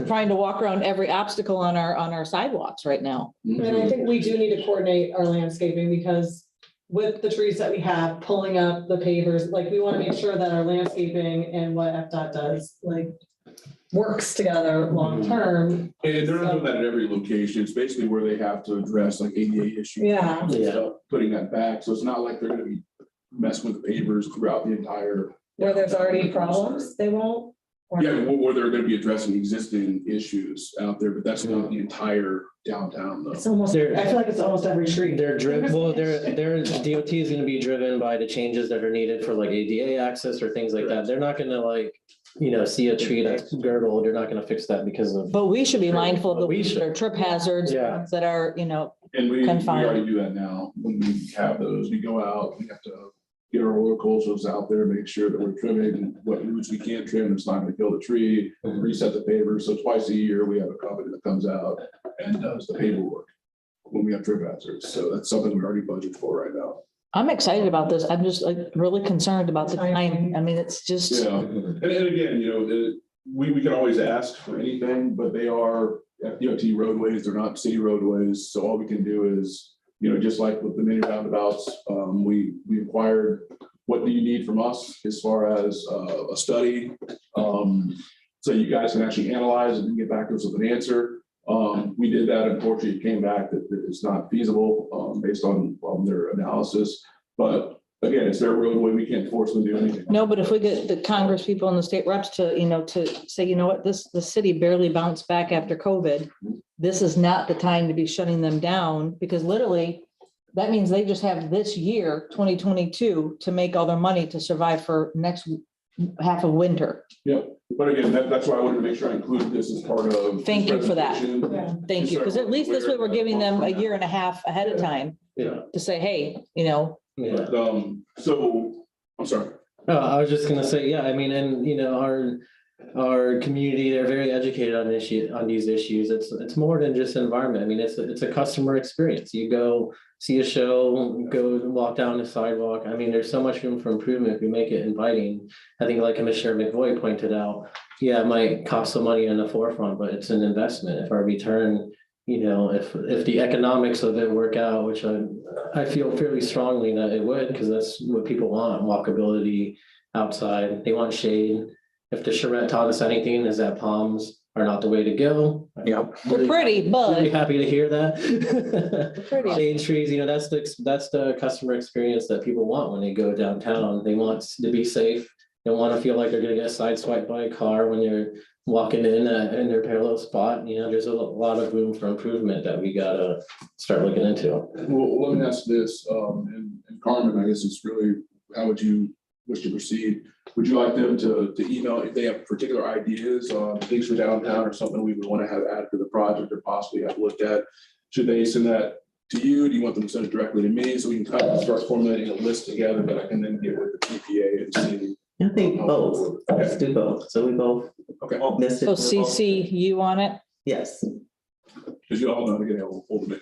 trying to walk around every obstacle on our sidewalks right now. And I think we do need to coordinate our landscaping, because with the trees that we have, pulling up the pavers, like we want to make sure that our landscaping and what FDOT does, like works together long-term. And they're not doing that at every location. It's basically where they have to address like ADA issues. Yeah. and stuff, putting that back. So it's not like they're gonna be messing with the pavers throughout the entire. Where there's already problems, they won't. or- Yeah, where they're gonna be addressing existing issues out there, but that's not the entire downtown though. It's almost, There- I feel like it's almost every street. Their DOT is gonna be driven by the changes that are needed for like ADA access or things like that. They're not gonna see a tree that's girdled, they're not gonna fix that because of. But we should be mindful of the We ones that are trip hazards, Yeah. that are, And we confined. already do that now. When we have those, we go out, we have to get our horticulturals out there, make sure that we're trimming what roots we can't trim, it's not gonna kill the tree, reset the pavers. So twice a year, we have a company that comes out and does the paperwork when we have trip hazards. So that's something we already budgeted for right now. I'm excited about this. I'm just really concerned about the time. I mean, it's just, Yeah, and again, we can always ask for anything, but they are FDOT roadways, they're not city roadways. So all we can do is, just like with the mini roundabouts, we inquired, what do you need from us as far as a study? So you guys can actually analyze it and get back to us with an answer. We did that. Unfortunately, it came back that it's not feasible based on their analysis. But again, it's their roadway. We can't force them to do anything. no, but if we get the Congress people and the state reps to, to say, what, the city barely bounced back after COVID. This is not the time to be shutting them down, because literally that means they just have this year, 2022, to make all their money to survive for next half of winter. Yeah, but again, that's why I wanted to make sure I included this as part of. Thank you for that. presentation. Yeah. Thank you, because at least this way we're giving them a year and a half ahead of time Yeah, to say, hey, you know, yeah. But, so, I'm sorry. No, I was just gonna say, yeah, I mean, and you know, our community, they're very educated on these issues. It's more than just environment. I mean, it's a customer experience. You go see a show, go walk down the sidewalk. I mean, there's so much room for improvement if we make it inviting. I think like Commissioner McVoy pointed out, yeah, it might cost some money in the forefront, but it's an investment. If our return, you know, if the economics of it work out, which I feel fairly strongly that it would, because that's what people want, walkability outside. They want shade. If the charrette taught us anything, is that palms are not the way to go. Yep. they're pretty, but Really happy to hear that. pretty. Shade trees, you know, that's the customer experience that people want when they go downtown. They want to be safe. They want to feel like they're gonna get sideswiped by a car when they're walking in their parallel spot. You know, there's a lot of room for improvement that we gotta start looking into. Well, let me ask this, and Carmen, I guess it's really, how would you wish to proceed? Would you like them to email if they have particular ideas on things for downtown or something we would want to have added to the project or possibly have looked at? Should they send that to you? Do you want them to send it directly to me so we can kind of start formulating a list together that I can then get with the PPA and see? I think both. Let's do both. So we both. Okay, Miss it. So CC you on it? Yes. because you all know how to get a hold of me.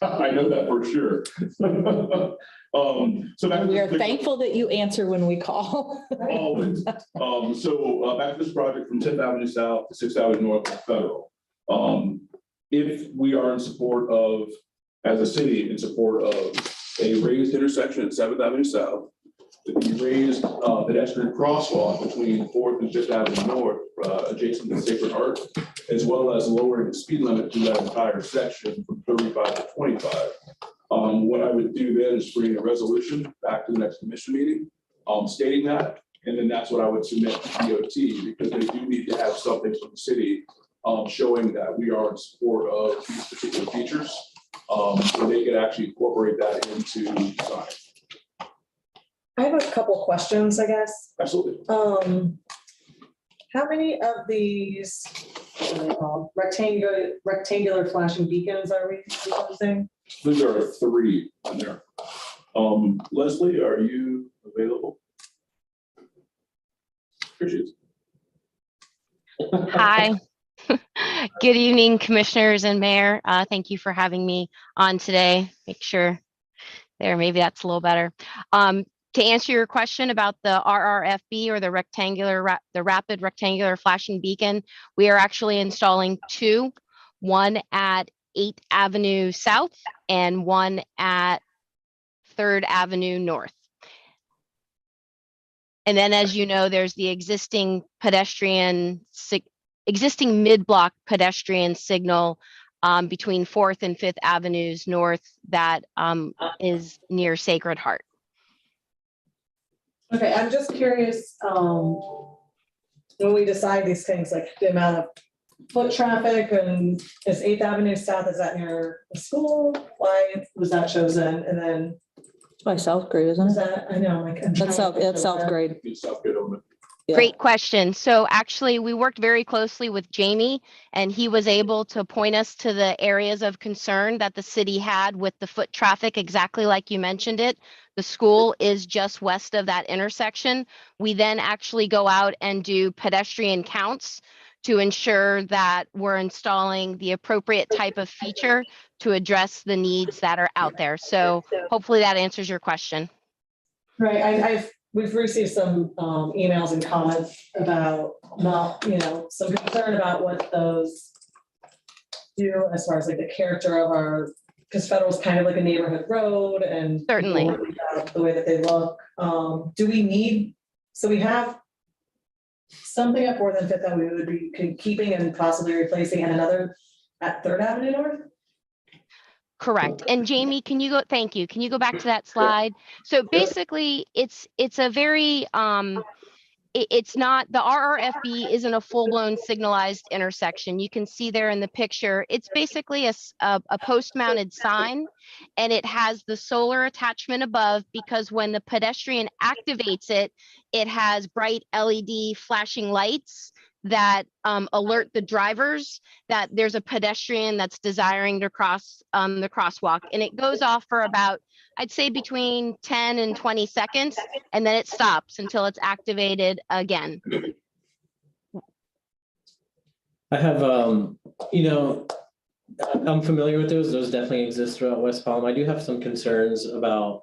I know that for sure. So back to We are this- thankful that you answer when we call. Always. So back to this project from 10th Avenue South to 6th Avenue North of Federal. If we are in support of, as a city, in support of a raised intersection at 7th Avenue South, the raised pedestrian crosswalk between 4th and 5th Avenue North, adjacent to Sacred Heart, as well as lowering the speed limit to that entire section from 35 to 25. What I would do then is bring a resolution back to the next commission meeting, stating that, and then that's what I would submit to DOT, because they do need to have something from the city showing that we are in support of these particular features, so they could actually incorporate that into design. I have a couple questions, I guess. Absolutely. How many of these what are they called? Rectangular flashing beacons are we using? There are 3 on there. Leslie, are you available? Appreciate it. Hi. Good evening, commissioners and mayor. Thank you for having me on today. Make sure there, maybe that's a little better. To answer your question about the RRFB or the rapid rectangular flashing beacon, we are actually installing 2, one at 8th Avenue South and one at 3rd Avenue North. And then, as you know, there's the existing mid-block pedestrian signal between 4th and 5th Avenues North that is near Sacred Heart. Okay, I'm just curious, when we decide these things, like the amount of foot traffic and is 8th Avenue South, is that near the school? Why was that chosen? And then By South Grade, isn't is it? that, I know, like. That's South Grade. Good stuff, good on it. Yeah. Great question. So actually, we worked very closely with Jamie, and he was able to point us to the areas of concern that the city had with the foot traffic, exactly like you mentioned it. The school is just west of that intersection. We then actually go out and do pedestrian counts to ensure that we're installing the appropriate type of feature to address the needs that are out there. So hopefully that answers your question. Right, we've received some emails and comments about some concern about what those do as far as like the character of our, because Federal's kind of like a neighborhood road and Certainly. people worry about the way that they look. Do we need, so we have something at 4th and 5th that we would be keeping and possibly replacing, and another at 3rd Avenue North? Correct. And Jamie, thank you. Can you go back to that slide? So basically, it's a very it's not, the RRFB isn't a full-blown signalized intersection. You can see there in the picture, it's basically a post-mounted sign, and it has the solar attachment above, because when the pedestrian activates it, it has bright LED flashing lights that alert the drivers that there's a pedestrian that's desiring to cross the crosswalk. And it goes off for about, I'd say, between 10 and 20 seconds, and then it stops until it's activated again. I have, I'm familiar with those. Those definitely exist throughout West Palm. I do have some concerns about,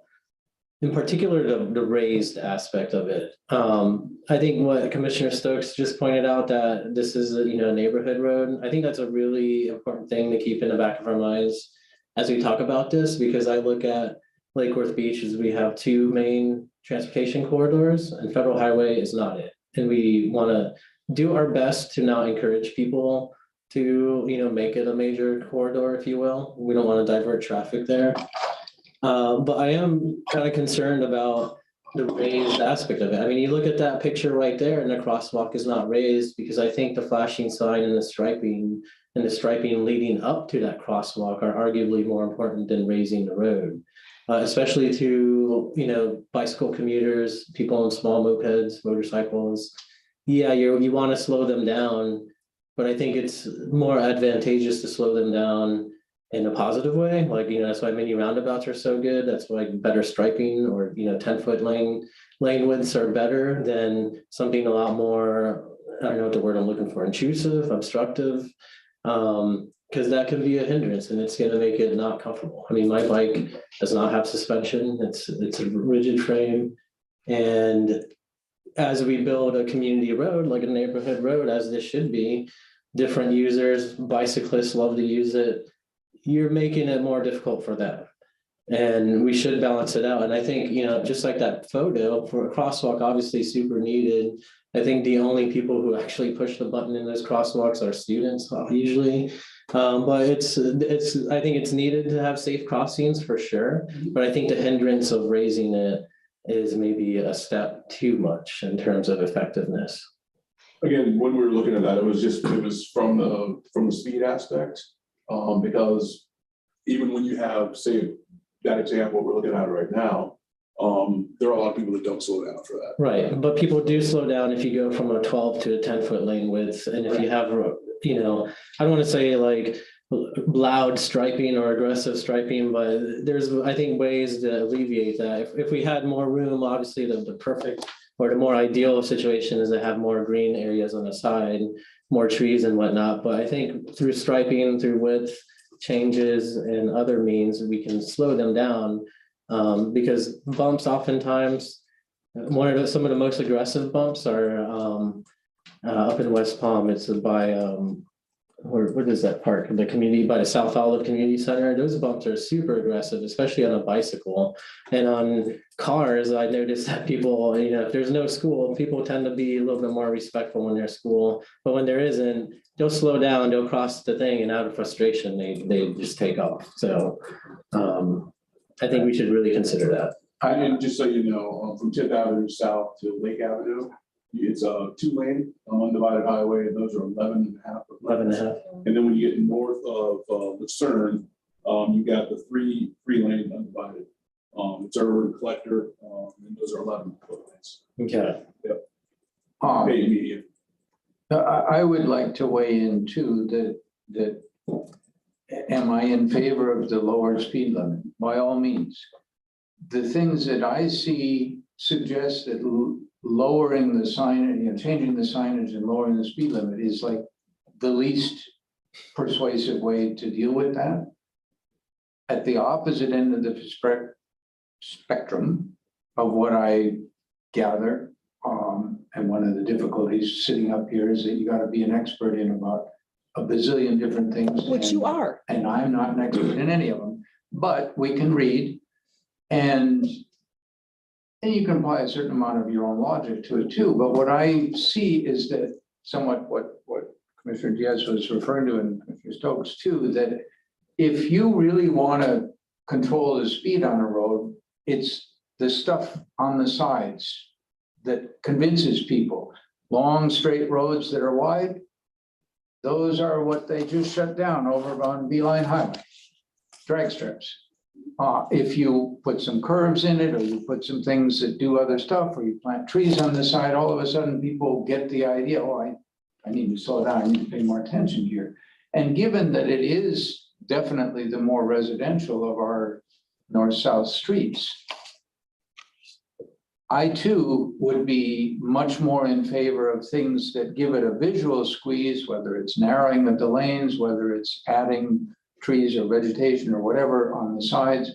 in particular, the raised aspect of it. I think what Commissioner Stokes just pointed out, that this is a neighborhood road. I think that's a really important thing to keep in the back of our minds as we talk about this, because I look at Lake Worth Beach as we have two main transportation corridors, and Federal Highway is not it. And we want to do our best to not encourage people to make it a major corridor, if you will. We don't want to divert traffic there. But I am kind of concerned about the raised aspect of it. I mean, you look at that picture right there, and the crosswalk is not raised, because I think the flashing sign and the striping leading up to that crosswalk are arguably more important than raising the road, especially to bicycle commuters, people on small mopeds, motorcycles. Yeah, you want to slow them down, but I think it's more advantageous to slow them down in a positive way. Like, that's why many roundabouts are so good. That's why better striping, or 10-foot lane widths are better than something a lot more, I don't know what the word I'm looking for, intrusive, obstructive, because that can be a hindrance, and it's going to make it not comfortable. I mean, my bike does not have suspension. It's a rigid frame. And as we build a community road, like a neighborhood road, as this should be, different users, bicyclists love to use it. You're making it more difficult for them. And we should balance it out. And I think, just like that photo for a crosswalk, obviously super needed. I think the only people who actually push the button in those crosswalks are students usually. But I think it's needed to have safe crossings for sure. But I think the hindrance of raising it is maybe a step too much in terms of effectiveness. Again, when we were looking at that, it was from the speed aspect. Because even when you have, say, that example we're looking at right now, there are a lot of people that don't slow down for that. Right, but people do slow down if you go from a 12 to a 10-foot lane width, and if you have, I don't want to say like loud striping or aggressive striping, but there's, I think, ways to alleviate that. If we had more room, obviously the perfect or the more ideal situation is to have more green areas on the side, more trees and whatnot. But I think through striping, through width changes and other means, we can slow them down, because bumps oftentimes, some of the most aggressive bumps are up in West Palm. It's by what is that park? The community, by the South Olive Community Center. Those bumps are super aggressive, especially on a bicycle. And on cars, I noticed that people, if there's no school, people tend to be a little bit more respectful when there's school. But when there isn't, they'll slow down, they'll cross the thing, and out of frustration, they just take off. So I think we should really consider that. And just so you know, from 10th Avenue South to Lake Avenue, it's a 2-lane undivided highway, and those are 11.5. 11.5. And then when you get north of Lucerne, you got the three lane undivided. It's urban collector, and those are 11 foot lanes. Okay. Yep. Um, Paid median. I would like to weigh in too, that am I in favor of the lower speed limit? By all means. The things that I see suggest that lowering the sign, changing the signage and lowering the speed limit is like the least persuasive way to deal with that. At the opposite end of the spectrum of what I gather, and one of the difficulties sitting up here is that you got to be an expert in about a bazillion different things. Which you are. And I'm not an expert in any of them, but we can read, and you can apply a certain amount of your own logic to it too. But what I see is that somewhat what Commissioner Diaz was referring to, and Commissioner Stokes too, that if you really want to control the speed on a road, it's the stuff on the sides that convinces people. Long, straight roads that are wide, those are what they just shut down over on Beeline Highway, drag strips. If you put some curves in it, or you put some things that do other stuff, or you plant trees on the side, all of a sudden people get the idea, oh, I need to slow down, I need to pay more attention here. And given that it is definitely the more residential of our north-south streets, I too would be much more in favor of things that give it a visual squeeze, whether it's narrowing of the lanes, whether it's adding trees or vegetation or whatever on the sides.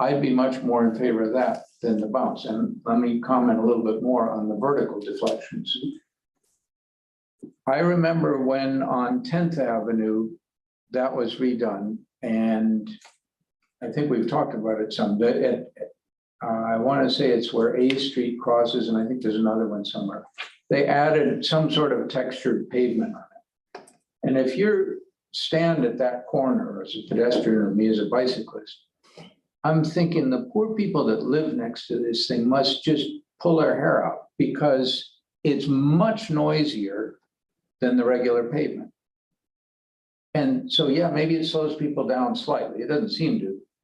I'd be much more in favor of that than the bounce. And let me comment a little bit more on the vertical deflections. I remember when on 10th Avenue, that was redone, and I think we've talked about it some. I want to say it's where A Street crosses, and I think there's another one somewhere. They added some sort of textured pavement on it. And if you're stand at that corner as a pedestrian or me as a bicyclist, I'm thinking the poor people that live next to this thing must just pull their hair out, because it's much noisier than the regular pavement. And so, yeah, maybe it slows people down slightly. It doesn't seem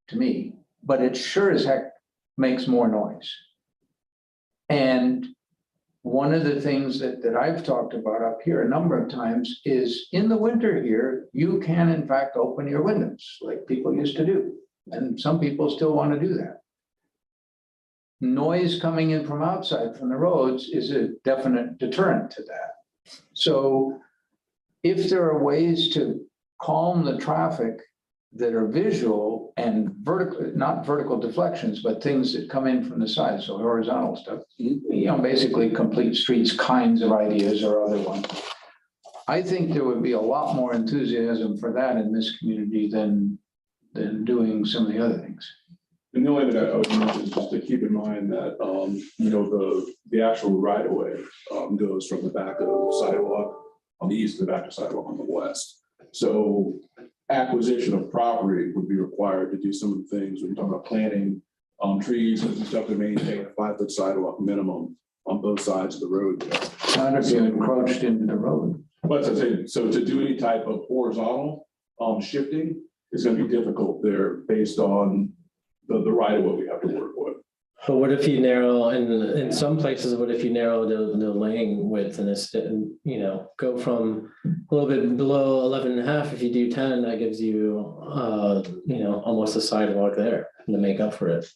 to me, but it sure as heck makes more noise. And one of the things that I've talked about up here a number of times is in the winter here, you can in fact open your windows like people used to do. And some people still want to do that. Noise coming in from outside from the roads is a definite deterrent to that. So if there are ways to calm the traffic that are visual and vertical, not vertical deflections, but things that come in from the side, so horizontal stuff, basically complete streets kinds of ideas or other ones. I think there would be a lot more enthusiasm for that in this community than doing some of the other things. And the only thing I would mention is just to keep in mind that, the actual right of way goes from the back of the sidewalk on the east to the back of the sidewalk on the west. So acquisition of property would be required to do some of the things when you're talking about planting trees and stuff to maintain a 5-foot sidewalk minimum on both sides of the road. Not if you encroached into the road. But as I say, so to do any type of horizontal shifting is going to be difficult there based on the right of way we have to work with. But what if you narrow, in some places, what if you narrow the lane width and go from a little bit below 11.5, if you do 10, that gives you, almost a sidewalk there to make up for it.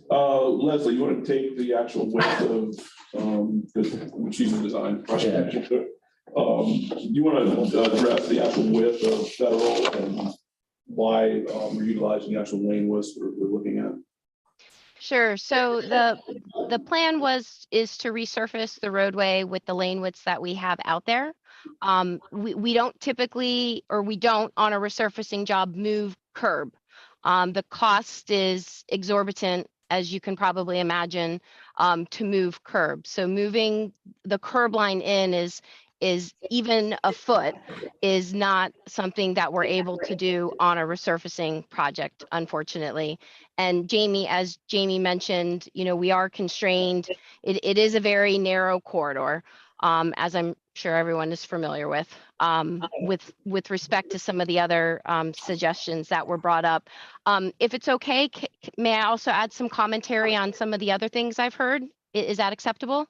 Leslie, you want to take the actual width of, she's the design. Yeah. You want to address the actual width of Federal and why we're utilizing the actual lane widths we're looking at? Sure. So the plan is to resurface the roadway with the lane widths that we have out there. We don't typically, or we don't on a resurfacing job, move curb. The cost is exorbitant, as you can probably imagine, to move curb. So moving the curb line in is even a foot is not something that we're able to do on a resurfacing project, unfortunately. And Jamie, as Jamie mentioned, we are constrained. It is a very narrow corridor, as I'm sure everyone is familiar with respect to some of the other suggestions that were brought up. If it's okay, may I also add some commentary on some of the other things I've heard? Is that acceptable?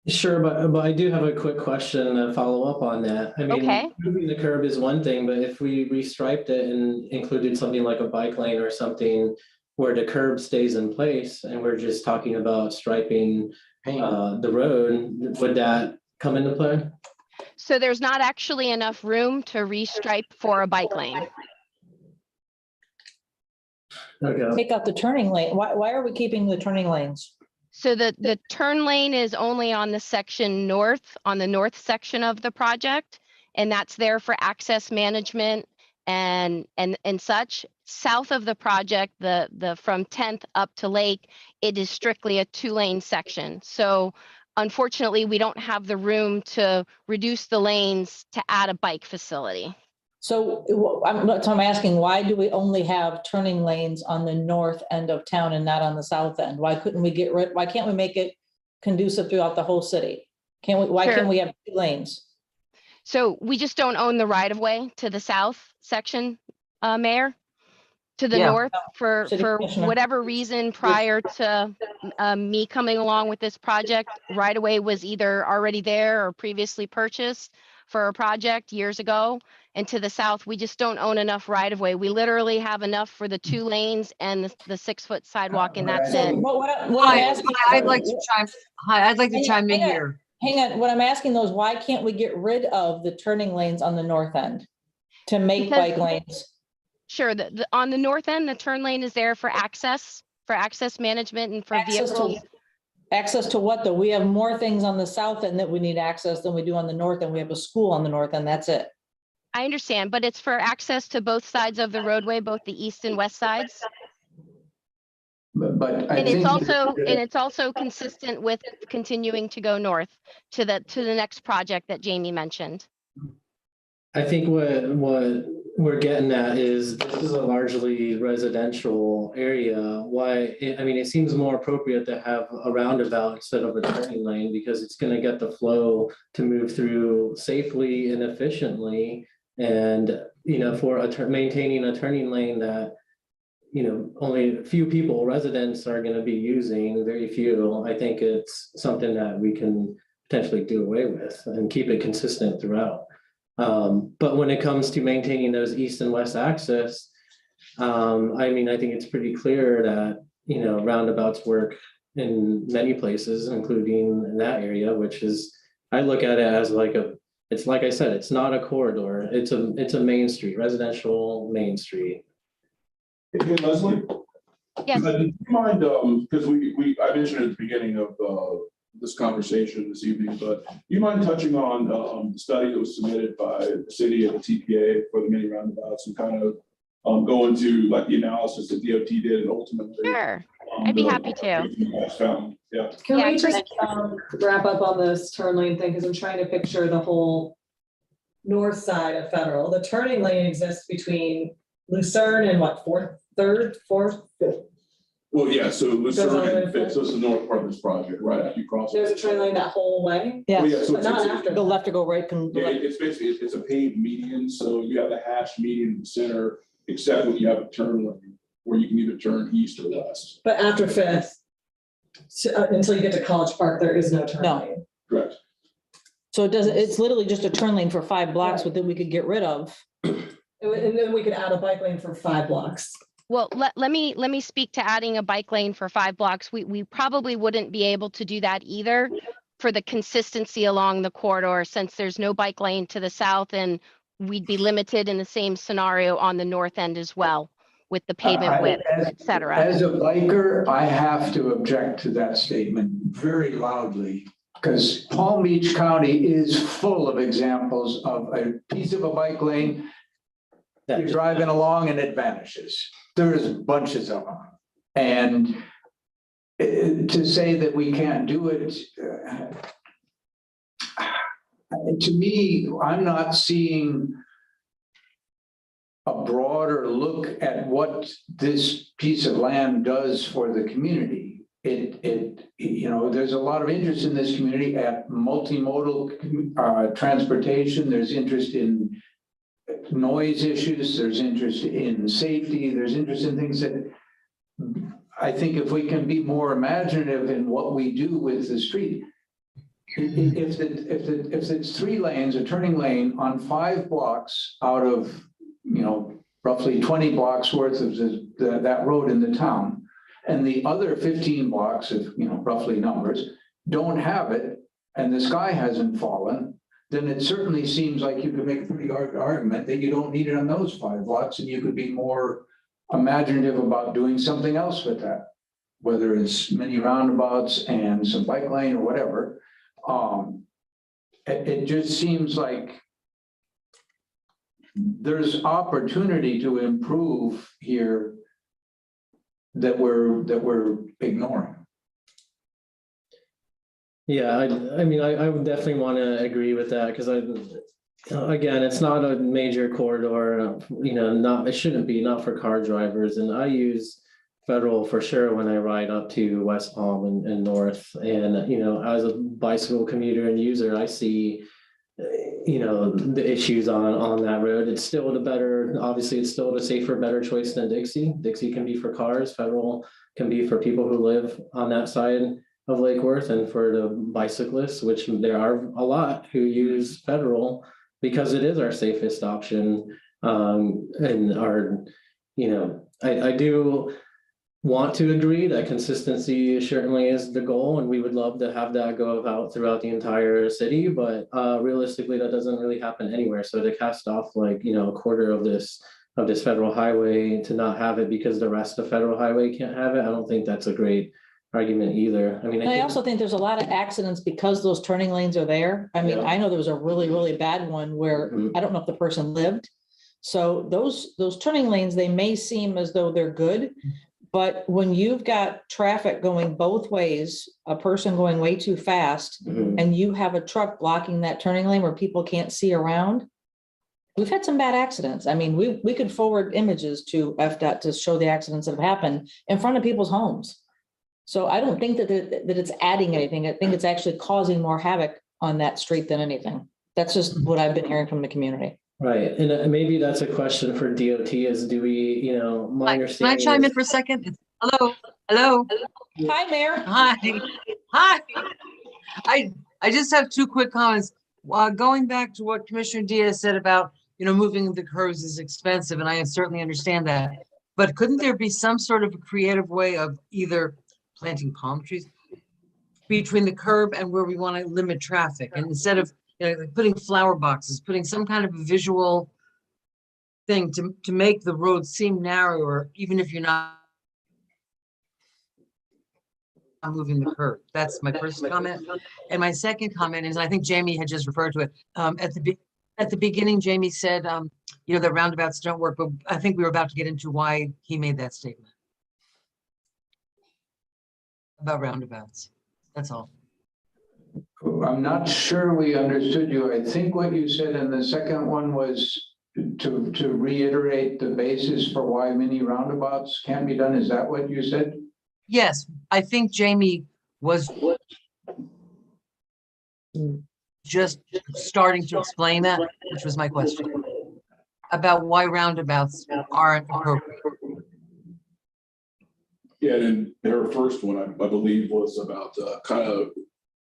Sure, but I do have a quick question to follow up on that. I mean, Okay. moving the curb is one thing, but if we restriped it and included something like a bike lane or something where the curb stays in place and we're just talking about striping the road, would that come into play? So there's not actually enough room to restripe for a bike lane. Okay. Take out the turning lane. Why are we keeping the turning lanes? So the turn lane is only on the section north, on the north section of the project, and that's there for access management and such. South of the project, the from 10th up to Lake, it is strictly a 2-lane section. So unfortunately, we don't have the room to reduce the lanes to add a bike facility. So I'm asking, why do we only have turning lanes on the north end of town and not on the south end? Why couldn't we why can't we make it conducive throughout the whole city? Why Sure. can't we have 2 lanes? So we just don't own the right of way to the south section, Mayor. To the Yeah. north for City Commissioner. whatever reason prior to me coming along with this project, right away was either already there or previously purchased for a project years ago. And to the south, we just don't own enough right of way. We literally have enough for the 2 lanes and the 6-foot sidewalk, and that's So, it. but what I'm Hi, asking. I'd like to chime, hi, I'd like to chime in Hang on. here. Hang on, what I'm asking though is why can't we get rid of the turning lanes on the north end to make Because- bike lanes? Sure, on the north end, the turn lane is there for access management and for Access to- vehicles. Access to what though? We have more things on the south end that we need access than we do on the north end. We have a school on the north end, that's it. I understand, but it's for access to both sides of the roadway, both the east and west sides. But I And it's think. also consistent with continuing to go north to the next project that Jamie mentioned. I think what we're getting at is this is a largely residential area. I mean, it seems more appropriate to have a roundabout instead of a turning lane because it's going to get the flow to move through safely and efficiently. And, you know, for maintaining a turning lane that, you know, only a few people, residents are going to be using, very few. I think it's something that we can potentially do away with and keep it consistent throughout. But when it comes to maintaining those east and west access, I mean, I think it's pretty clear that, you know, roundabouts work in many places, including in that area, which is, I look at it as like it's like I said, it's not a corridor. It's a main street, residential main street. Hey, Leslie? Yes. Do you mind, because I mentioned at the beginning of this conversation this evening, but do you mind touching on the study that was submitted by the city and the TPA for the mini roundabouts and kind of go into like the analysis that DOT did and ultimately. Sure, I'd be happy to. Yeah. Can Yeah, we just wrap up on this turn lane thing, because I'm trying to picture the whole north side of Federal. The turning lane exists between Lucerne and what, fourth, fifth? Well, yeah, so Lucerne all the way and Fifth, so it's the north part of this project, right after you cross. There's a turn lane that whole way? Yeah, Well, yeah, so But not after. go left or go right can. Yeah, it's basically, it's a paved median, so you have the hash median in the center, except when you have a turn lane where you can either turn east or west. But after Fifth, until you get to College Park, there is no turn No. lane. Correct. So it's literally just a turn lane for 5 blocks that we could get rid of. And then we could add a bike lane for 5 blocks. Well, let me speak to adding a bike lane for 5 blocks. We probably wouldn't be able to do that either for the consistency along the corridor, since there's no bike lane to the south, and we'd be limited in the same scenario on the north end as well with the pavement width, et cetera. As a biker, I have to object to that statement very loudly, because Palm Beach County is full of examples of a piece of a bike lane. You're driving along and it vanishes. There's bunches of them. And to say that we can't do it, to me, I'm not seeing a broader look at what this piece of land does for the community. You know, there's a lot of interest in this community at multimodal transportation. There's interest in noise issues, there's interest in safety, there's interest in things that I think if we can be more imaginative in what we do with the street. If it's 3 lanes, a turning lane on 5 blocks out of, you know, roughly 20 blocks worth of that road in the town, and the other 15 blocks of, you know, roughly numbers don't have it, and the sky hasn't fallen, then it certainly seems like you could make a pretty hard argument that you don't need it on those 5 blocks, and you could be more imaginative about doing something else with that, whether it's many roundabouts and some bike lane or whatever. It just seems like there's opportunity to improve here that we're ignoring. Yeah, I mean, I would definitely want to agree with that because again, it's not a major corridor, you know, it shouldn't be, not for car drivers. And I use Federal for sure when I ride up to West Palm and north. And, you know, as a bicycle commuter and user, I see, you know, the issues on that road. It's still the better, obviously, it's still the safer, better choice than Dixie. Dixie can be for cars, Federal can be for people who live on that side of Lake Worth, and for the bicyclists, which there are a lot who use Federal because it is our safest option. And our, you know, I do want to agree that consistency certainly is the goal, and we would love to have that go about throughout the entire city, but realistically, that doesn't really happen anywhere. So to cast off like, you know, a quarter of this federal highway to not have it because the rest of federal highway can't have it, I don't think that's a great argument either. I mean, And I also think there's a lot of accidents because those turning lanes are there. I mean, Yeah. I know there was a really, really bad one where I don't know if the person lived. So those turning lanes, they may seem as though they're good, but when you've got traffic going both ways, a person going way too fast, and you have a truck blocking that turning lane where people can't see around, we've had some bad accidents. I mean, we could forward images to FDOT to show the accidents that have happened in front of people's homes. So I don't think that it's adding anything. I think it's actually causing more havoc on that street than anything. That's just what I've been hearing from the community. right. And maybe that's a question for DOT is, do we, you know, my Can I understanding chime in is- for a second? Hello, hello, Hi, Mayor. hi, hi. I just have two quick comments. Going back to what Commissioner Diaz said about, you know, moving the curves is expensive, and I certainly understand that. But couldn't there be some sort of a creative way of either planting palm trees between the curb and where we want to limit traffic? And instead of, you know, like putting flower boxes, putting some kind of a visual thing to make the road seem narrower, even if you're not moving the curb. That's my first comment. And my second comment is, I think Jamie had just referred to it. At the beginning, Jamie said, you know, that roundabouts don't work, but I think we were about to get into why he made that statement about roundabouts. That's all. I'm not sure we understood you. I think what you said in the second one was to reiterate the basis for why mini roundabouts can't be done. Is that what you said? Yes, I think Jamie was just starting to explain that, which was my question about why roundabouts aren't appropriate. Yeah, and her first one, I believe, was about kind of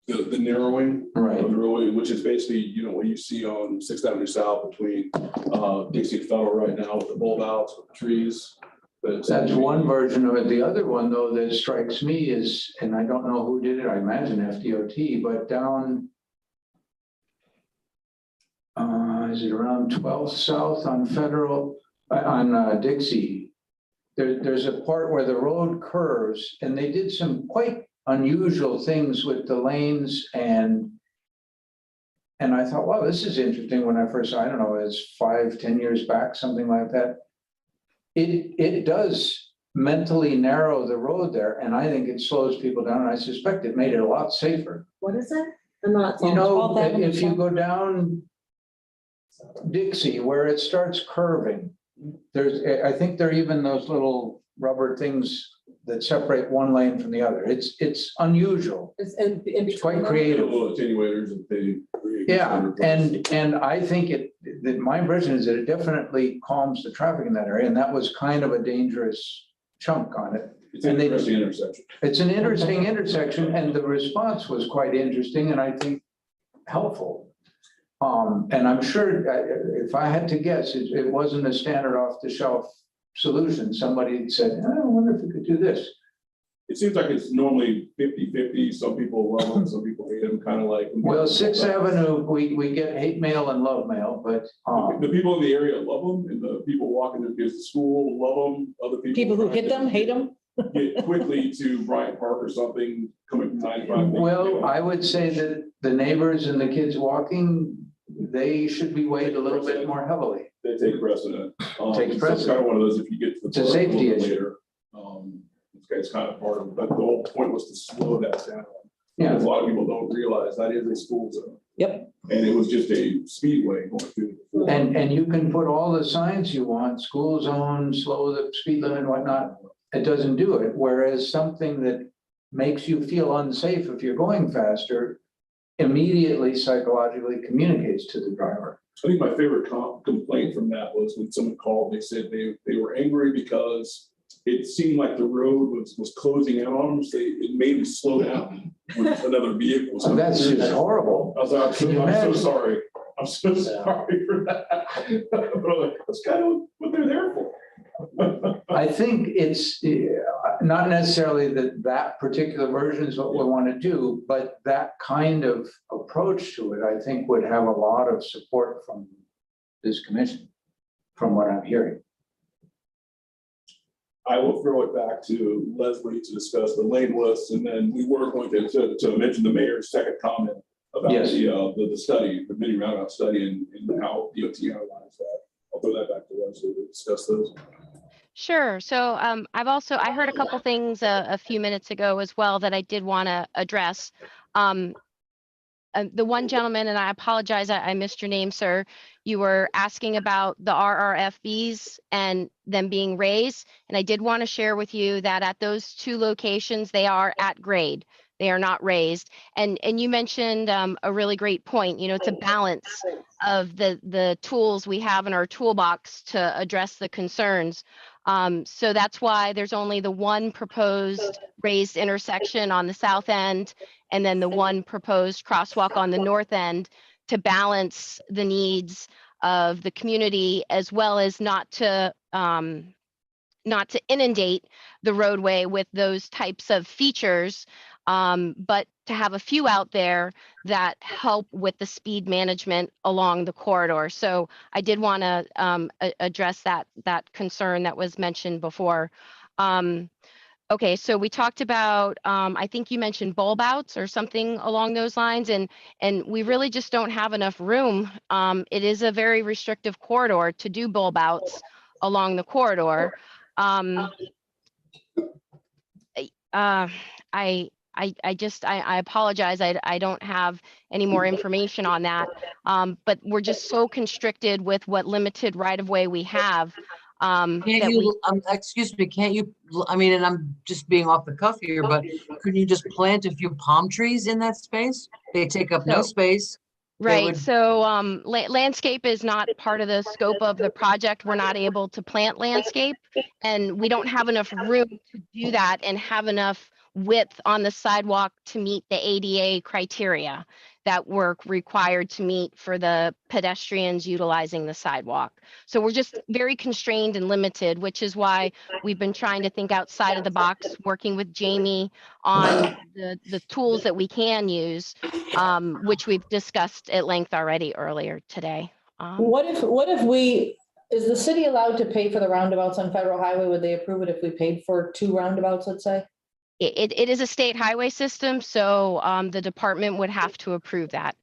the narrowing Right. of the roadway, which is basically, you know, what you see on 6th Avenue South between Dixie and Federal right now with the bulb outs, with the trees. That's one version of it. The other one, though, that strikes me is, and I don't know who did it, I imagine FDOT, but down, is it around 12th South on Federal, on Dixie? There's a part where the road curves, and they did some quite unusual things with the lanes, and I thought, wow, this is interesting when I first saw, I don't know, it's 5-10 years back, something like that. It does mentally narrow the road there, and I think it slows people down, and I suspect it made it a lot safer. What is it? I'm not. You know, 12th Avenue if you South. go down Dixie where it starts curving, I think there are even those little rubber things that separate one lane from the other. It's unusual. It's quite creative. Little attenuators and they. Yeah, and I think that my impression is that it definitely calms the traffic in that area, and that was kind of a dangerous chunk on it. It's an interesting intersection. It's an interesting intersection, and the response was quite interesting and I think helpful. And I'm sure if I had to guess, it wasn't a standard off-the-shelf solution. Somebody said, I wonder if we could do this. It seems like it's normally 50-50. Some people love them, some people hate them, kind of like. Well, 6th Avenue, we get hate mail and love mail, but The people in the area love them, and the people walking to school love them. Other people. People who hit them, hate them. Get quickly to Bryant Park or something coming from 95. well, I would say that the neighbors and the kids walking, they should be weighed a little bit more heavily. They take precedent. Takes It's precedent. kind of one of those, if you get to the. It's a park safety little bit issue. later, it's kind of part of it, but the whole point was to slow that down. Yeah. Because a lot of people don't realize that is a school zone. Yep. And it was just a speedway going through. And you can put all the signs you want, school zone, slow the speed limit and whatnot. it doesn't do it. Whereas something that makes you feel unsafe if you're going faster immediately psychologically communicates to the driver. I think my favorite complaint from that was when someone called, they said they were angry because it seemed like the road was closing in on them. So it made them slow down with another vehicle. So that's just horrible. I was like, Can you I'm so imagine? sorry. I'm so sorry for that. But like, that's kind of what they're there for. I think it's not necessarily that particular version is what we want to do, but that kind of approach to it, I think would have a lot of support from this commission, from what I'm hearing. I will throw it back to Leslie to discuss the lane list, and then we were going to mention the mayor's second comment about Yes. the study, the mini roundout study, and how DOT outlines that. I'll throw that back to Leslie to discuss those. Sure. So I heard a couple things a few minutes ago as well that I did want to address. The one gentleman, and I apologize, I missed your name, sir. You were asking about the RRFBs and them being raised. And I did want to share with you that at those two locations, they are at grade. They are not raised. And you mentioned a really great point. You know, it's a balance of the tools we have in our toolbox to address the concerns. So that's why there's only the one proposed raised intersection on the south end, and then the one proposed crosswalk on the north end to balance the needs of the community, as well as not to inundate the roadway with those types of features, but to have a few out there that help with the speed management along the corridor. So I did want to address that concern that was mentioned before. Okay, so we talked about, I think you mentioned bulb outs or something along those lines, and we really just don't have enough room. It is a very restrictive corridor to do bulb outs along the corridor. I apologize. I don't have any more information on that. But we're just so constricted with what limited right of way we have. Can't that you, excuse me, can't you, I mean, and I'm just being off the cuff here, but couldn't you just plant a few palm trees in that space? They take up no No. space. Right, would- so landscape is not part of the scope of the project. We're not able to plant landscape, and we don't have enough room to do that and have enough width on the sidewalk to meet the ADA criteria that we're required to meet for the pedestrians utilizing the sidewalk. So we're just very constrained and limited, which is why we've been trying to think outside of the box, working with Jamie on the tools that we can use, which we've discussed at length already earlier today. What if is the city allowed to pay for the roundabouts on Federal Highway? Would they approve it if we paid for 2 roundabouts, let's say? It is a state highway system, so the department would have to approve that.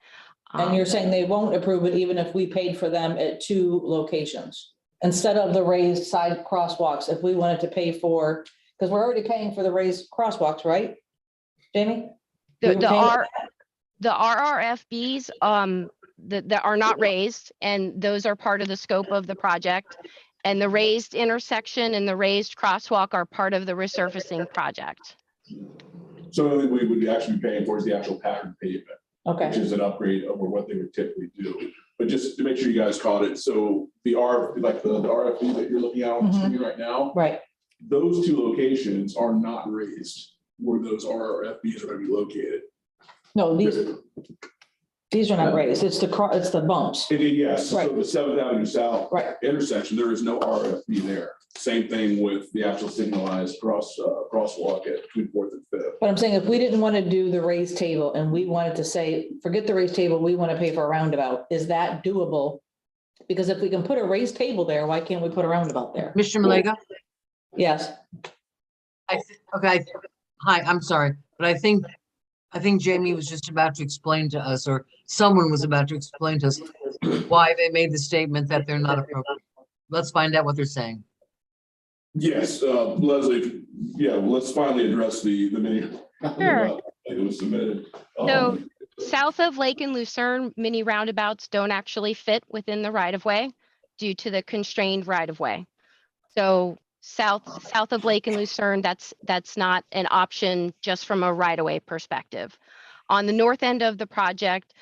And you're saying they won't approve it even if we paid for them at 2 locations? Instead of the raised side crosswalks, if we wanted to pay for, because we're already paying for the raised crosswalks, right? Jamie? We were paying- The RRFBs that are not raised, and those are part of the scope of the project. And the raised intersection and the raised crosswalk are part of the resurfacing project. So we would actually be paying for is the actual pattern pavement, which Okay, is an upgrade over what they would typically do. But just to make sure you guys caught it, so the RFP that you're looking at on the Mhm. screen right now, right. those 2 locations are not raised where those RFPs are going to be located. No, these are not raised. It's the bumps. Yes, so Right. the 7th Avenue South Right. intersection, there is no RFP there. Same thing with the actual signalized crosswalk between 4th and 5th. But I'm saying if we didn't want to do the raised table and we wanted to say, forget the raised table, we want to pay for a roundabout, is that doable? Because if we can put a raised table there, why can't we put a roundabout there? Mr. Malega? Yes, Okay, hi, I'm sorry, but I think Jamie was just about to explain to us, or someone was about to explain to us why they made the statement that they're not appropriate. Let's find out what they're saying. Yes, Leslie, yeah, let's finally address the mini. Sure. It was submitted. So south of Lake and Lucerne, mini roundabouts don't actually fit within the right of way due to the constrained right of way. So south of Lake and Lucerne, that's not an option just from a right-of-way perspective. On the north end of the project,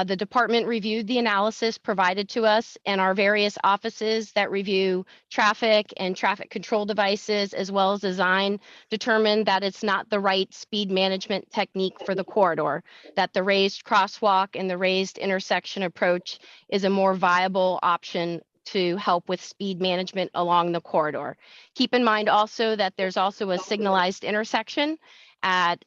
the department reviewed the analysis provided to us, and our various offices that review traffic and traffic control devices as well as design determined that it's not the right speed management technique for the corridor, that the raised crosswalk and the raised intersection approach is a more viable option to help with speed management along the corridor. Keep in mind also that there's also a signalized intersection at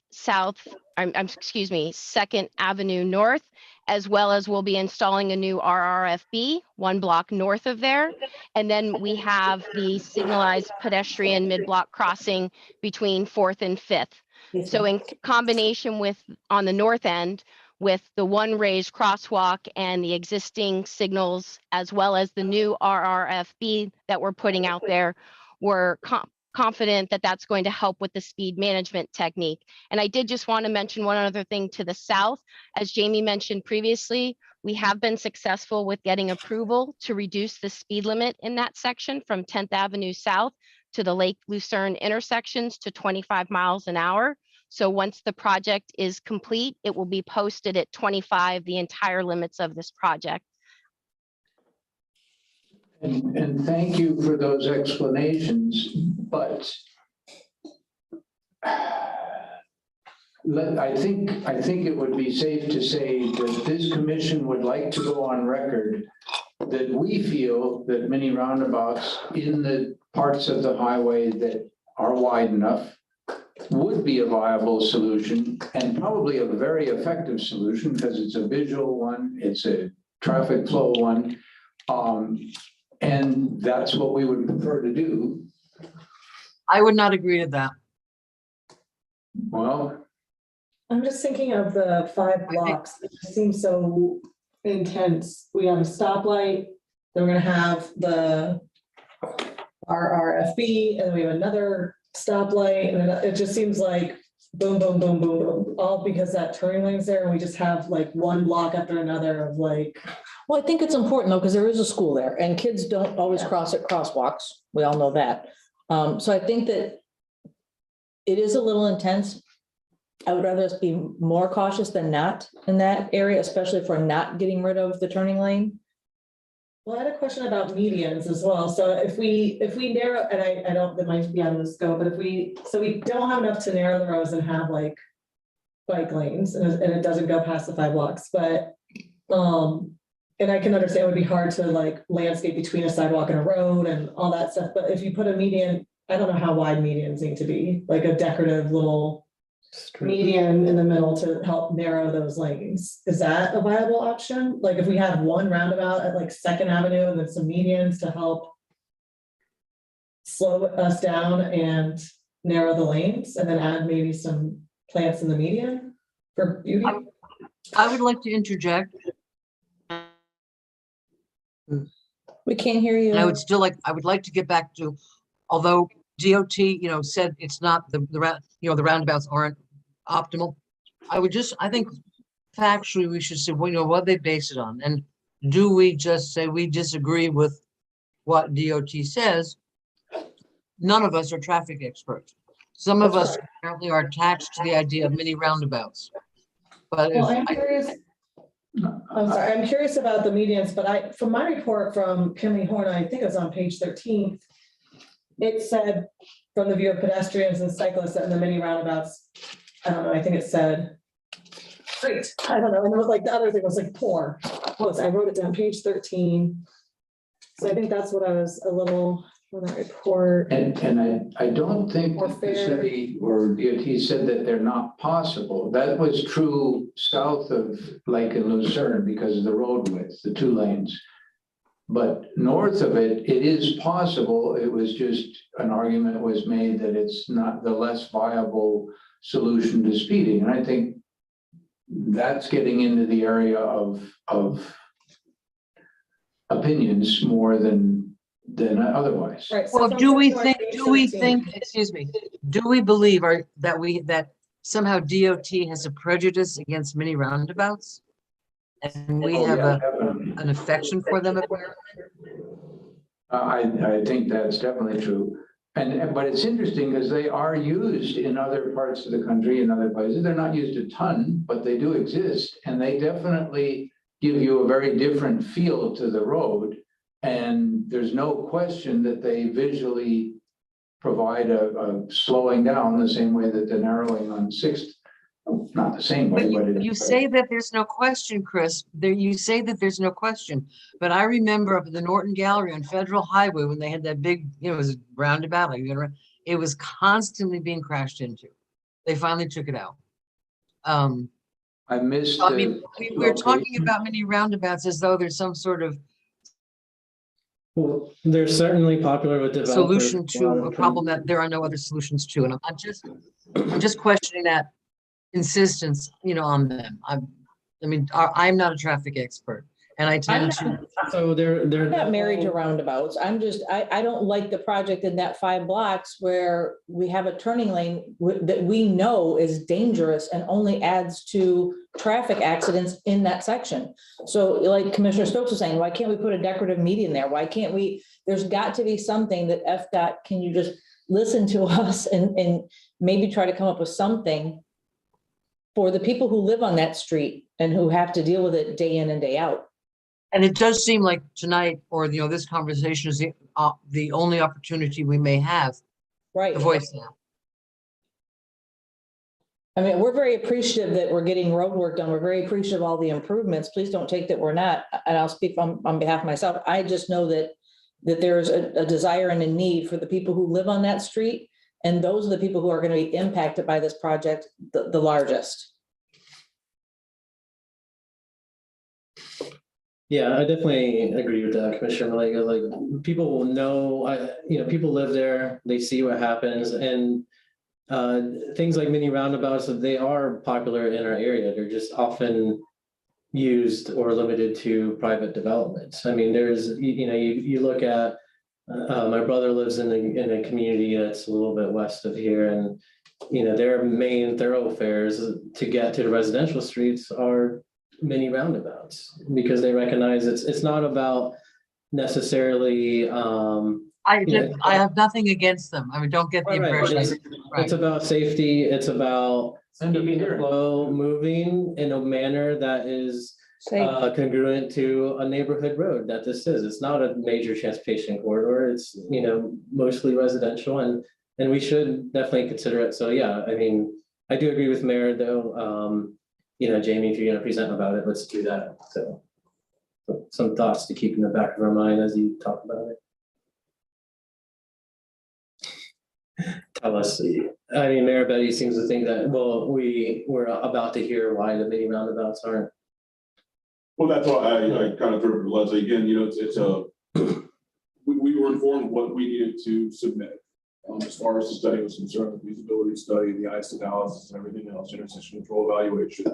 excuse me, 2nd Avenue North, as well as we'll be installing a new RRFB 1 block north of there. And then we have the signalized pedestrian mid-block crossing between 4th and 5th. So in combination with, on the north end, with the one raised crosswalk and the existing signals, as well as the new RRFB that we're putting out there, we're confident that that's going to help with the speed management technique. And I did just want to mention one other thing to the south. As Jamie mentioned previously, we have been successful with getting approval to reduce the speed limit in that section from 10th Avenue South to the Lake Lucerne intersections to 25 miles an hour. So once the project is complete, it will be posted at 25, the entire limits of this project. And thank you for those explanations, but I think it would be safe to say that this commission would like to go on record that we feel that many roundabouts in the parts of the highway that are wide enough would be a viable solution, and probably a very effective solution because it's a visual one, it's a traffic flow one. And that's what we would prefer to do. I would not agree to that. Well, I'm just thinking of the 5 blocks. It just seems so intense. We have a stoplight, then we're gonna have the RRFB, and then we have another stoplight, and then it just seems like boom, boom, boom, boom, boom, all because that turning lane's there, and we just have like one block after another of like. Well, I think it's important though, because there is a school there and kids don't always cross at crosswalks. We all know that. So I think that it is a little intense. I would rather us be more cautious than not in that area, especially if we're not getting rid of the turning lane. Well, I had a question about medians as well. So if we narrow, and I don't, that might be out of the scope, but if we don't have enough to narrow the roads and have like bike lanes, and it doesn't go past the 5 blocks, but and I can understand it would be hard to like landscape between a sidewalk and a road and all that stuff. But if you put a median, I don't know how wide medians need to be, like a decorative little median in the middle to help narrow those lanes. Is that a viable option? Like if we had one roundabout at like 2nd Avenue and then some medians to help slow us down and narrow the lanes, and then add maybe some plants in the median for beauty? I would like to interject. We can't hear you. And I would like to get back to, although DOT, said it's not the roundabouts aren't optimal. I think factually we should say, well, what they base it on. And do we just say we disagree with what DOT says? None of us are traffic experts. Some of us apparently are attached to the idea of mini roundabouts. But well, I'm curious. I'm sorry, I'm curious about the medians, but from my report from Kimley Horn, I think it was on page 13, it said from the view of pedestrians and cyclists and the mini roundabouts, I don't know, I think it said great. I don't know. And it was like the other thing was like poor. I wrote it down, page 13. So I think that's what I was a little for that report. And I don't think that the city or DOT said that they're not possible. That was true south of Lake and Lucerne because of the road width, the 2 lanes. But north of it, it is possible. It was just an argument was made that it's not the less viable solution to speeding. And I think that's getting into the area of opinions more than otherwise. Right. So well, from do we page 13, think, excuse me, do we believe that somehow DOT has a prejudice against mini roundabouts? And we have an affection for them apparently? I think that's definitely true. But it's interesting because they are used in other parts of the country, in other places. They're not used a ton, but they do exist. And they definitely give you a very different feel to the road. And there's no question that they visually provide a slowing down the same way that the narrowing on Sixth, not the same way, But but you say that there's no question, Chris, there, you say that there's no question, but I remember up at the Norton Gallery on Federal Highway when they had that big, you know, it was roundabout, like, it was constantly being crashed into. They finally took it out. I missed. I mean, we're talking about many roundabouts as though there's some sort of Well, they're certainly popular with developers. solution to a problem that there are no other solutions to, and I'm just questioning that insistence, you know, on them. I'm not a traffic expert, and I tend to. So they're I'm not married to roundabouts. I don't like the project in that 5 blocks where we have a turning lane that we know is dangerous and only adds to traffic accidents in that section. So like Commissioner Stokes was saying, why can't we put a decorative median there? Why can't we, there's got to be something that FDOT, can you just listen to us and maybe try to come up with something for the people who live on that street and who have to deal with it day in and day out. And it does seem like tonight, or, you know, this conversation is the only opportunity we may have Right. to voice that. I mean, we're very appreciative that we're getting road work done. We're very appreciative of all the improvements. Please don't take that we're not, and I'll speak on behalf of myself. I just know that there's a desire and a need for the people who live on that street. And those are the people who are going to be impacted by this project the largest. Yeah, I definitely agree with that, Commissioner Malega. Like, people will know, people live there, they see what happens, and things like mini roundabouts, they are popular in our area. They're just often used or limited to private developments. I mean, there's, you look at, my brother lives in a community that's a little bit west of here, and their main thoroughfares to get to the residential streets are mini roundabouts, because they recognize it's not about necessarily I have nothing against them. I mean, don't get the impression. it's about safety, it's about keeping the flow moving in a manner that is congruent to a neighborhood road that this is. It's not a major transportation corridor. It's, mostly residential, and we should definitely consider it. So yeah, I mean, I do agree with Mayor though. Jamie, if you're gonna present about it, let's do that. So some thoughts to keep in the back of our mind as you talk about it. Tell us. I mean, Mayor Betty seems to think that, well, we're about to hear why the mini roundabouts aren't. Well, that's why I kind of threw it to Leslie again. We were informed what we needed to submit as far as the study was concerned, the feasibility study, the ICE analysis, and everything else, intersection control evaluation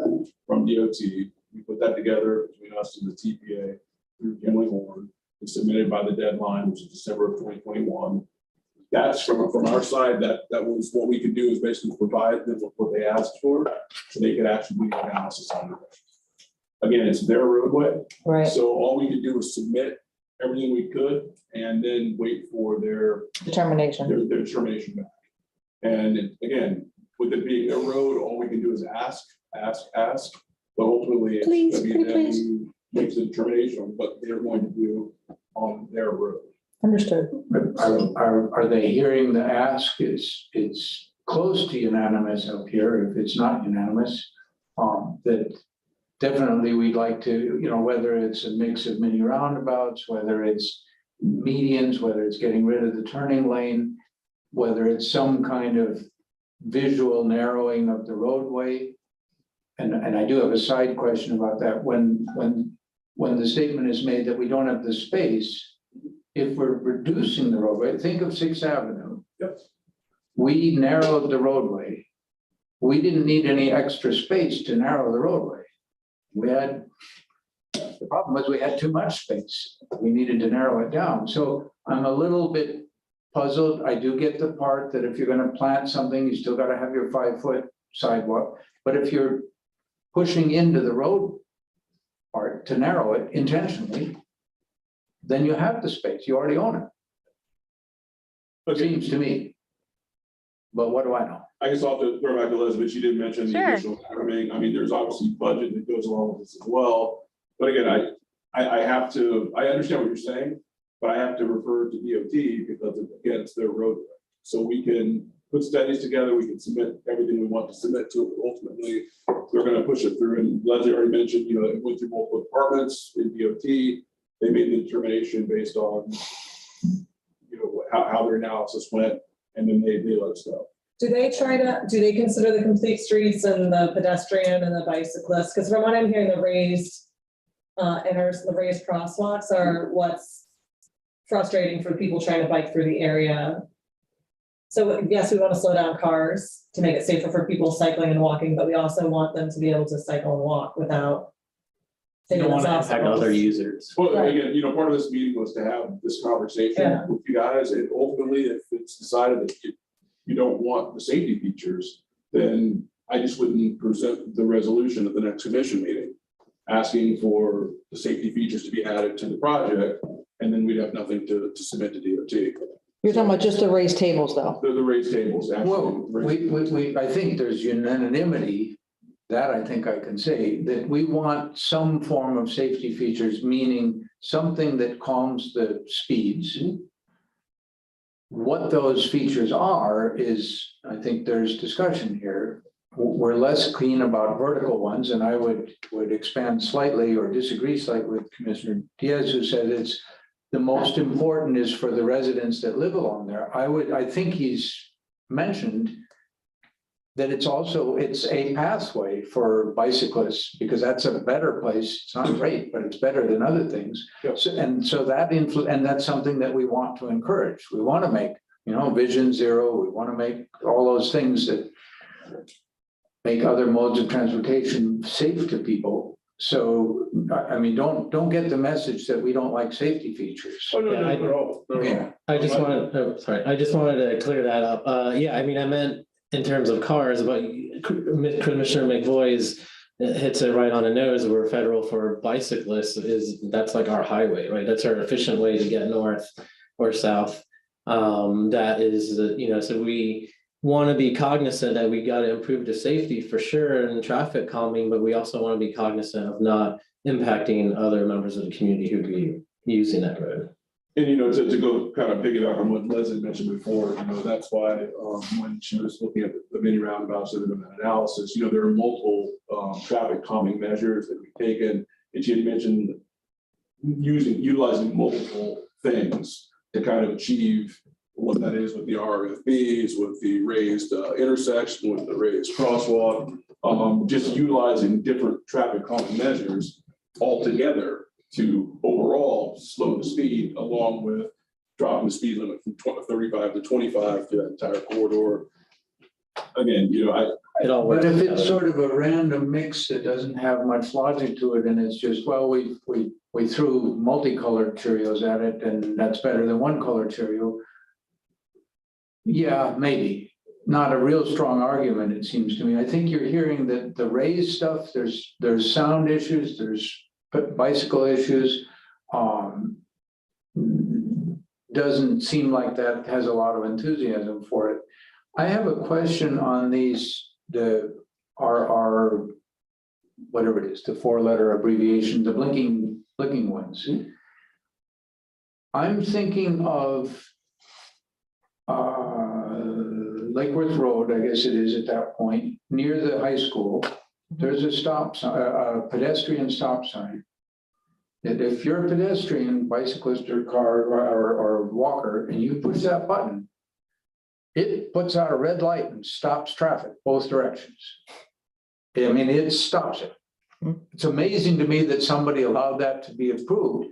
from DOT. We put that together between us and the TPA through Kimley Horn. We submitted by the deadline, which is December of 2021. That's from our side. That was what we could do, is basically provide them with what they asked for, so they could actually do the analysis on it. Again, it's their roadway. Right. So all we could do was submit everything we could and then wait for their Determination. Their determination back. And again, with it being a road, all we can do is ask. But ultimately, it's going to be them who makes the determination on what they're going to do on their road. Understood. Are they hearing the ask? It's close to unanimous up here. If it's not unanimous, that definitely we'd like to, whether it's a mix of mini roundabouts, whether it's medians, whether it's getting rid of the turning lane, whether it's some kind of visual narrowing of the roadway. And I do have a side question about that. When the statement is made that we don't have the space, if we're reducing the roadway, think of 6th Avenue. Yep. We narrowed the roadway. We didn't need any extra space to narrow the roadway. The problem was we had too much space. We needed to narrow it down. So I'm a little bit puzzled. I do get the part that if you're going to plant something, you still got to have your 5-foot sidewalk. But if you're pushing into the road part to narrow it intentionally, then you have the space. You already own it. seems to me. But what do I know? I guess I'll have to throw back to Elizabeth. She did mention the Sure. additional timing. I mean, there's obviously budget that goes along with this as well. But again, I have to, I understand what you're saying, but I have to refer to DOT because again, it's their road. So we can put studies together, we can submit everything we want to submit to it, but ultimately, they're gonna push it through. And Leslie already mentioned, you know, it went through multiple departments in DOT. They made the determination based on, you know, how their analysis went, and then they let us know. Do they consider the complete streets and the pedestrian and the bicyclist? Because from what I'm hearing, the raised the raised crosswalks are what's frustrating for people trying to bike through the area. So yes, we want to slow down cars to make it safer for people cycling and walking, but we also want them to be able to cycle and walk without. You don't want to impact other users. Well, Right. again, you know, part of this meeting was to have this conversation Yeah. with you guys, and ultimately, if it's decided that you don't want the safety features, then I just wouldn't present the resolution at the next commission meeting, asking for the safety features to be added to the project, and then we'd have nothing to submit to DOT. You're talking about just the raised tables though. The raised tables, Well, actually. I think there's unanimity, that I think I can say, that we want some form of safety features, meaning something that calms the speeds. What those features are is, I think there's discussion here. We're less keen about vertical ones, and I would expand slightly or disagree slightly with Commissioner Diaz, who said it's the most important is for the residents that live along there. I think he's mentioned that it's a pathway for bicyclists, because that's a better place. It's not great, but it's better than other things. Yep. So that's something that we want to encourage. We want to make, you know, Vision Zero. We want to make all those things that make other modes of transportation safe to people. So, I mean, don't get the message that we don't like safety features. Oh, no, Yeah, I- no, no. Yeah. I just wanted to clear that up. Yeah, I mean, I meant in terms of cars, but Commissioner McVoy's hits it right on the nose. We're federal for bicyclists, that's like our highway, right? That's our efficient way to get north or south. That is, you know, so we want to be cognizant that we got to improve the safety for sure and traffic calming, but we also want to be cognizant of not impacting other members of the community who'd be using that road. And, you know, to go kind of piggyback on what Leslie mentioned before, you know, that's why when she was looking at the many roundabouts and the analysis, you know, there are multiple traffic calming measures that we've taken. And she had mentioned utilizing multiple things to kind of achieve what that is with the RFBs, with the raised intersection, with the raised crosswalk, just utilizing different traffic calming measures all together to overall slow the speed, along with dropping the speed limit from 35 to 25 to that entire corridor. Again, you know, It all But works if it's together. sort of a random mix that doesn't have much logic to it, and it's just, well, we threw multicolored Cheerios at it, and that's better than one color Cheerio. Yeah, maybe. Not a real strong argument, it seems to me. I think you're hearing that the raised stuff, there's sound issues, there's bicycle issues. Doesn't seem like that has a lot of enthusiasm for it. I have a question on these, our whatever it is, the 4-letter abbreviation, the blinking ones. I'm thinking of Lake Worth Road, I guess it is at that point, near the high school. There's a stop sign, a pedestrian stop sign. That if you're a pedestrian, bicyclist or car or walker, and you push that button, it puts out a red light and stops traffic both directions. I mean, it stops it. It's amazing to me that somebody allowed that to be approved,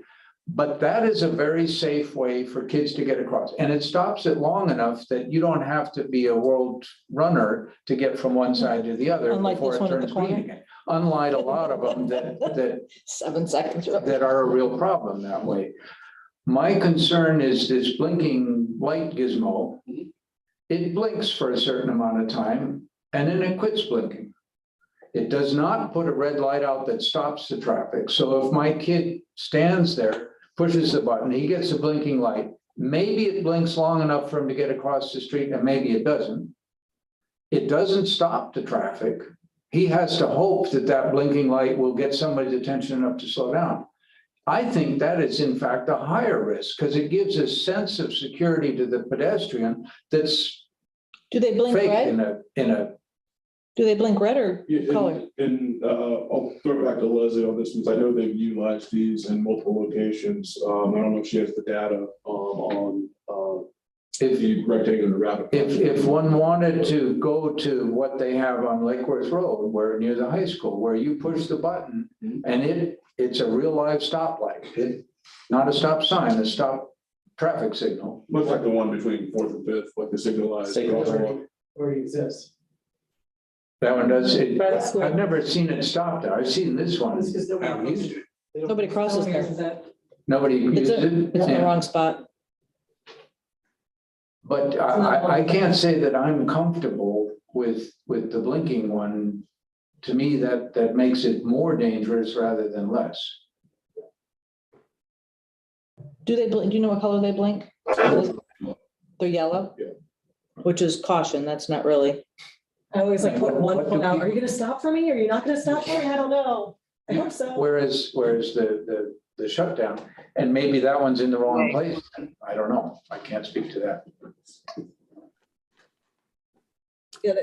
but that is a very safe way for kids to get across. And it stops it long enough that you don't have to be a world runner to get from one side to the other Unlike before this it one at the turns green corner? again. Unlike a lot of them that 7 seconds. that are a real problem that way. My concern is this blinking light gizmo. It blinks for a certain amount of time and then it quits blinking. It does not put a red light out that stops the traffic. So if my kid stands there, pushes the button, he gets a blinking light, maybe it blinks long enough for him to get across the street, and maybe it doesn't. It doesn't stop the traffic. He has to hope that that blinking light will get somebody's attention enough to slow down. I think that is in fact a higher risk because it gives a sense of security to the pedestrian that's Do they blink fake red? in a, Do they blink red or color? And I'll throw it back to Leslie on this, because I know they've utilized these in multiple locations. I don't know if she has the data on the rectangular rapid. if one wanted to go to what they have on Lake Worth Road, where near the high school, where you push the button and it's a real live stoplight, not a stop sign, a stop traffic signal. Looks like the one between 4th and 5th, like the signalized crosswalk. Already exists. That one does, By the school. I've never seen it stop there. I've seen this one. That's because nobody I haven't used it. Nobody crosses there. Nobody It's used it. it's in the Yeah. wrong spot. But I can't say that I'm comfortable with the blinking one. To me, that makes it more dangerous rather than less. Do they blink? Do you know what color they blink? They're yellow? Yeah. Which is caution. That's not really. I always like put one What do foot out. people- Are you gonna stop for me? Are you not gonna stop for me? I don't know. I hope so. Whereas the shutdown, and maybe that one's in the wrong place. I don't know. I can't speak to that. Yeah,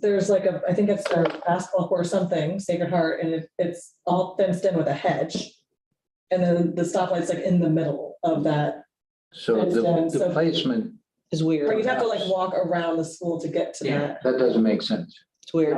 there's like I think it's a basketball court or something, Sacred Heart, and it's all fenced in with a hedge. And then the stoplight's like in the middle of that, So the placement, Is or weird. you'd have to like walk around the school to get to that. that doesn't make sense. It's weird.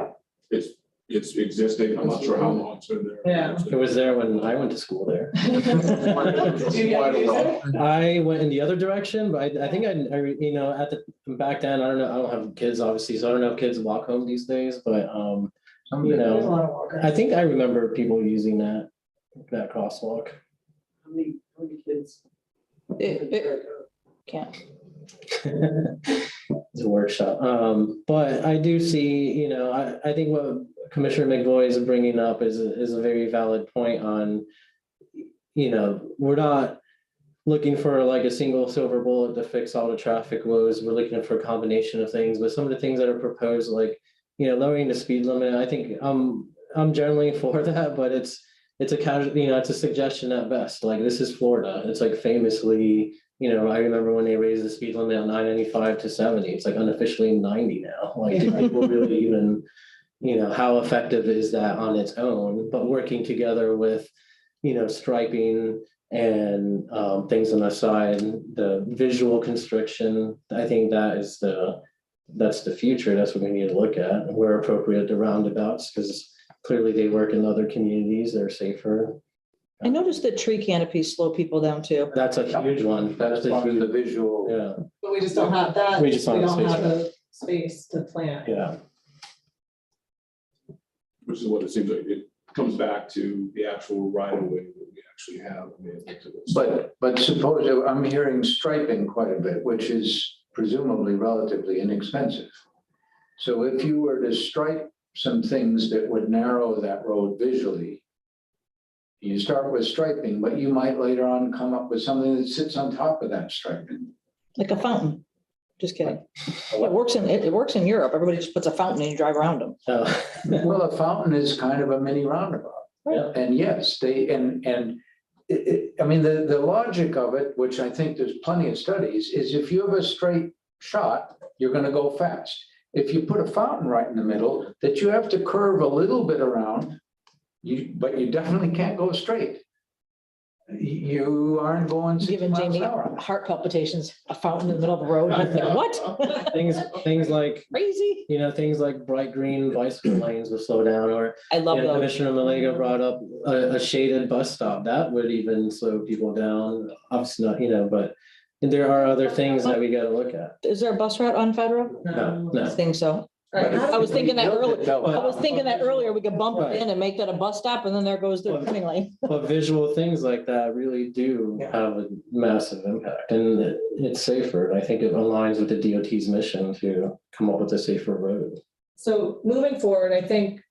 It's existing. I'm not sure how long it's been there. Yeah. It was there when I went to school there. Did you ever use it? I went in the other direction, but I think I, you know, back then, I don't know, I don't have kids obviously, so I don't know if kids walk home these days, but, you There's a know, lot of walkers. I think I remember people using that crosswalk. How many kids? Can't. It's a workshop. But I do see, you know, I think what Commissioner McVoy is bringing up is a very valid point on, you know, we're not looking for like a single silver bullet to fix all the traffic woes. We're looking for a combination of things, but some of the things that are proposed, like, you know, lowering the speed limit, I think I'm generally for that, but it's a casual, you know, it's a suggestion at best. Like, this is Florida. It's like famously, you know, I remember when they raised the speed limit on 995 to 70, it's like unofficially 90 now. Like, do people really even, you know, how effective is that on its own? But working together with, you know, striping and things on the side, the visual constriction, I think that's the future. That's what we need to look at. Where appropriate, the roundabouts, because clearly they work in other communities, they're safer. I noticed that tree canopies slow people down too. That's a huge one. That's part of the visual. Yeah, But we just don't have that. We just don't have space have for the space to plant. yeah. Which is what it seems like. It comes back to the actual right of way that we actually have. I mean, But suppose, I'm hearing striping quite a bit, which is presumably relatively inexpensive. So if you were to stripe some things that would narrow that road visually, you start with striping, but you might later on come up with something that sits on top of that striping. Like a fountain. Just kidding. It works in Europe. Everybody just puts a fountain and you drive around them. Well, a fountain is kind of a mini roundabout. Yeah. And yes, I mean, the logic of it, which I think there's plenty of studies, is if you have a straight shot, you're gonna go fast. If you put a fountain right in the middle, that you have to curve a little bit around, but you definitely can't go straight. You aren't going 60 Giving miles Jamie an hour. heart palpitations, a fountain in the middle of the road. What? Things like, Crazy. you know, things like bright green bicycle lanes will slow down, or I love yeah, those. Commissioner Malega brought up a shaded bus stop. That would even slow people down. Obviously not, you know, but there are other things that we gotta look at. Is there a bus route on Federal? No, I no. think so. All right, I was thinking that earlier. I But was thinking that earlier, we could bump it in and make that a bus stop and then there goes the turning lane. But visual things like that really do have a massive impact, and it's safer. I think it aligns with the DOT's mission to come up with a safer road. So moving forward, I think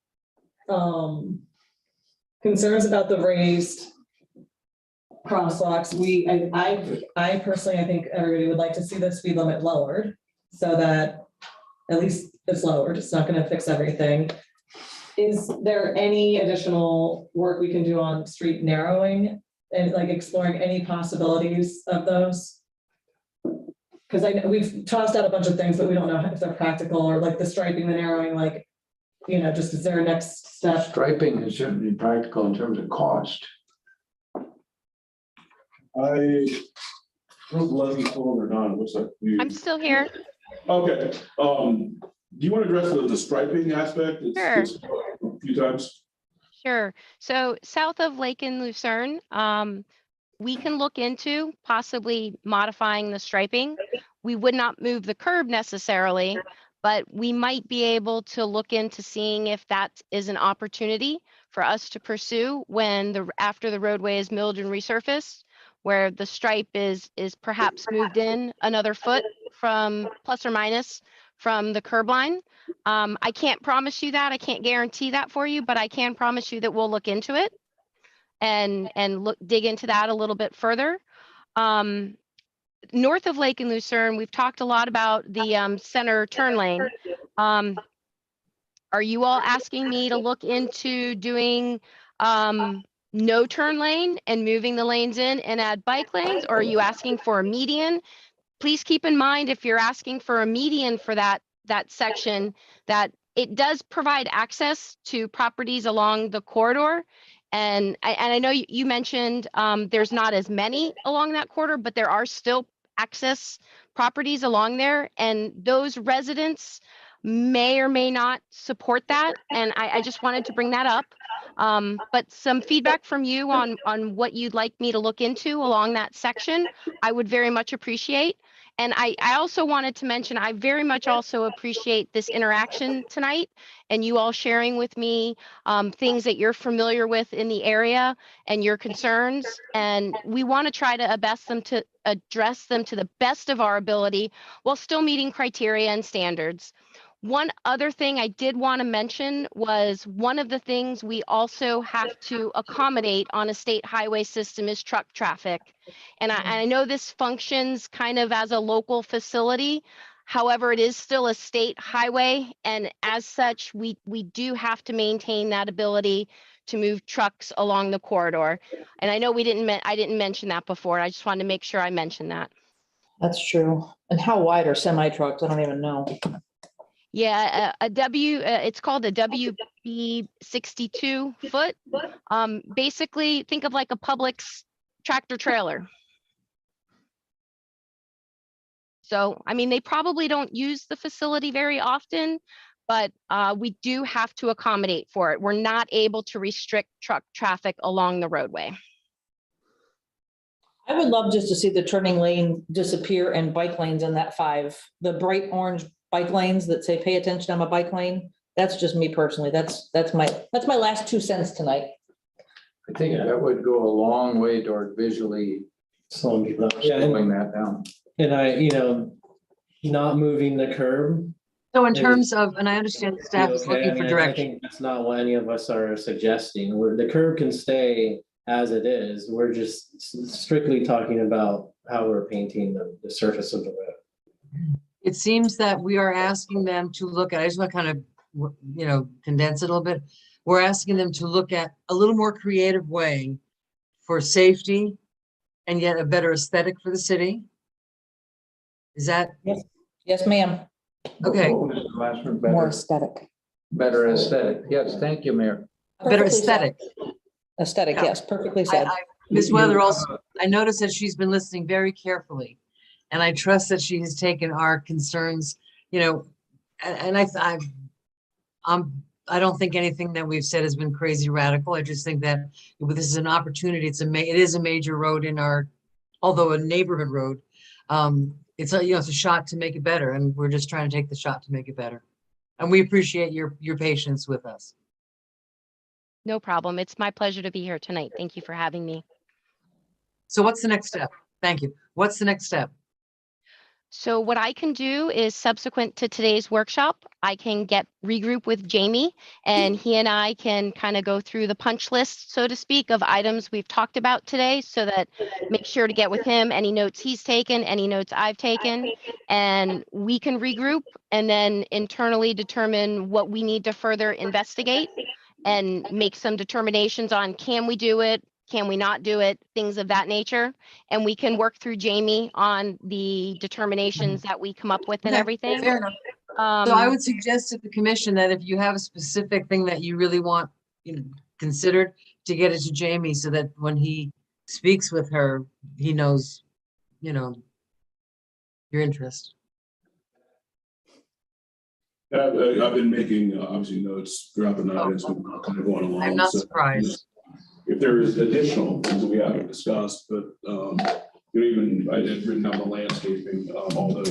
concerns about the raised crosswalks, I personally, I think everybody would like to see the speed limit lowered so that at least it's lowered. It's not gonna fix everything. Is there any additional work we can do on street narrowing and like exploring any possibilities of those? Because I know we've tossed out a bunch of things, but we don't know if they're practical or like the striping, the narrowing, like, just is there a next step? Striping is certainly practical in terms of cost. I don't know if Leslie's still on or not. It looks like I'm still here. Okay, do you want to address the striping aspect? Sure. It's a few times. Sure. So south of Lake and Lucerne, we can look into possibly modifying the striping. We would not move the curb necessarily, but we might be able to look into seeing if that is an opportunity for us to pursue after the roadway is milled and resurfaced, where the stripe is perhaps moved in another foot from plus or minus from the curb line. I can't promise you that. I can't guarantee that for you, but I can promise you that we'll look into it and dig into that a little bit further. North of Lake and Lucerne, we've talked a lot about the center turn lane. Are you all asking me to look into doing no turn lane and moving the lanes in and add bike lanes? Or are you asking for a median? Please keep in mind, if you're asking for a median for that section, that it does provide access to properties along the corridor. And I know you mentioned there's not as many along that corridor, but there are still access properties along there, and those residents may or may not support that. And I just wanted to bring that up. But some feedback from you on what you'd like me to look into along that section, I would very much appreciate. And I also wanted to mention, I very much also appreciate this interaction tonight and you all sharing with me things that you're familiar with in the area and your concerns. And we want to try to address them to the best of our ability while still meeting criteria and standards. One other thing I did want to mention was one of the things we also have to accommodate on a state highway system is truck traffic. And I know this functions kind of as a local facility. However, it is still a state highway. And as such, we do have to maintain that ability to move trucks along the corridor. And I know I didn't mention that before. I just wanted to make sure I mentioned that. That's true. And how wide are semi trucks? I don't even know. Yeah, it's called a WB 62 foot. Basically, think of like a Publix tractor trailer. So, I mean, they probably don't use the facility very often, but we do have to accommodate for it. We're not able to restrict truck traffic along the roadway. I would love just to see the turning lane disappear and bike lanes in that 5, the bright orange bike lanes that say, pay attention, I'm a bike lane. That's just me personally. That's my last 2 cents tonight. I think that would go a long way toward visually Slowing people down. slowing that down. And not moving the curb. So in terms of, and I understand the staff is looking for I direction. think that's not what any of us are suggesting. The curb can stay as it is. We're just strictly talking about how we're painting the surface of the road. It seems that we are asking them to look at, I just want to kind of, condense it a little bit. We're asking them to look at a little more creative way for safety and yet a better aesthetic for the city. Is that? Yes, ma'am. Okay. What was the last one? More Better, aesthetic. better aesthetic. Yes, thank you, Mayor. Better Perfectly said. aesthetic. Aesthetic, Yeah. yes, perfectly said. Ms. Weather also, I noticed that she's been listening very carefully. And I trust that she has taken our concerns, and I don't think anything that we've said has been crazy radical. I just think that this is an opportunity. It is a major road although a neighborhood road. It's a shot to make it better, and we're just trying to take the shot to make it better. And we appreciate your patience with us. No problem. It's my pleasure to be here tonight. Thank you for having me. So what's the next step? Thank you. What's the next step? So what I can do is subsequent to today's workshop, I can regroup with Jamie and he and I can kind of go through the punch list, so to speak, of items we've talked about today so that make sure to get with him any notes he's taken, any notes I've taken, and we can regroup and then internally determine what we need to further investigate and make some determinations on can we do it? Can we not do it? Things of that nature. And we can work through Jamie on the determinations that we come up with and Okay, everything. fair enough. So I Um, would suggest to the commission that if you have a specific thing that you really want, considered, to get it to Jamie so that when he speaks with her, he knows, your interest. I've been making, obviously, notes throughout the night as we're kind of going along. I'm not so, surprised. If there is additional things that we haven't discussed, but, even I did written down the landscaping, although,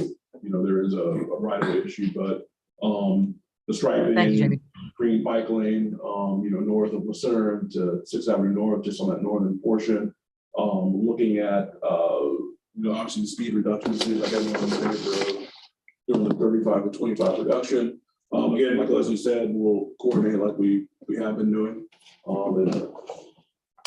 there is a right of way issue, but, the Thank you, striping, Jamie. green bike lane, north of Lucerne to 6th Avenue North, just on that northern portion. Looking at, obviously the speed reductions, seems like everyone's in favor of doing the 35 to 25 reduction. Again, like Leslie said, we'll coordinate like we have been doing. And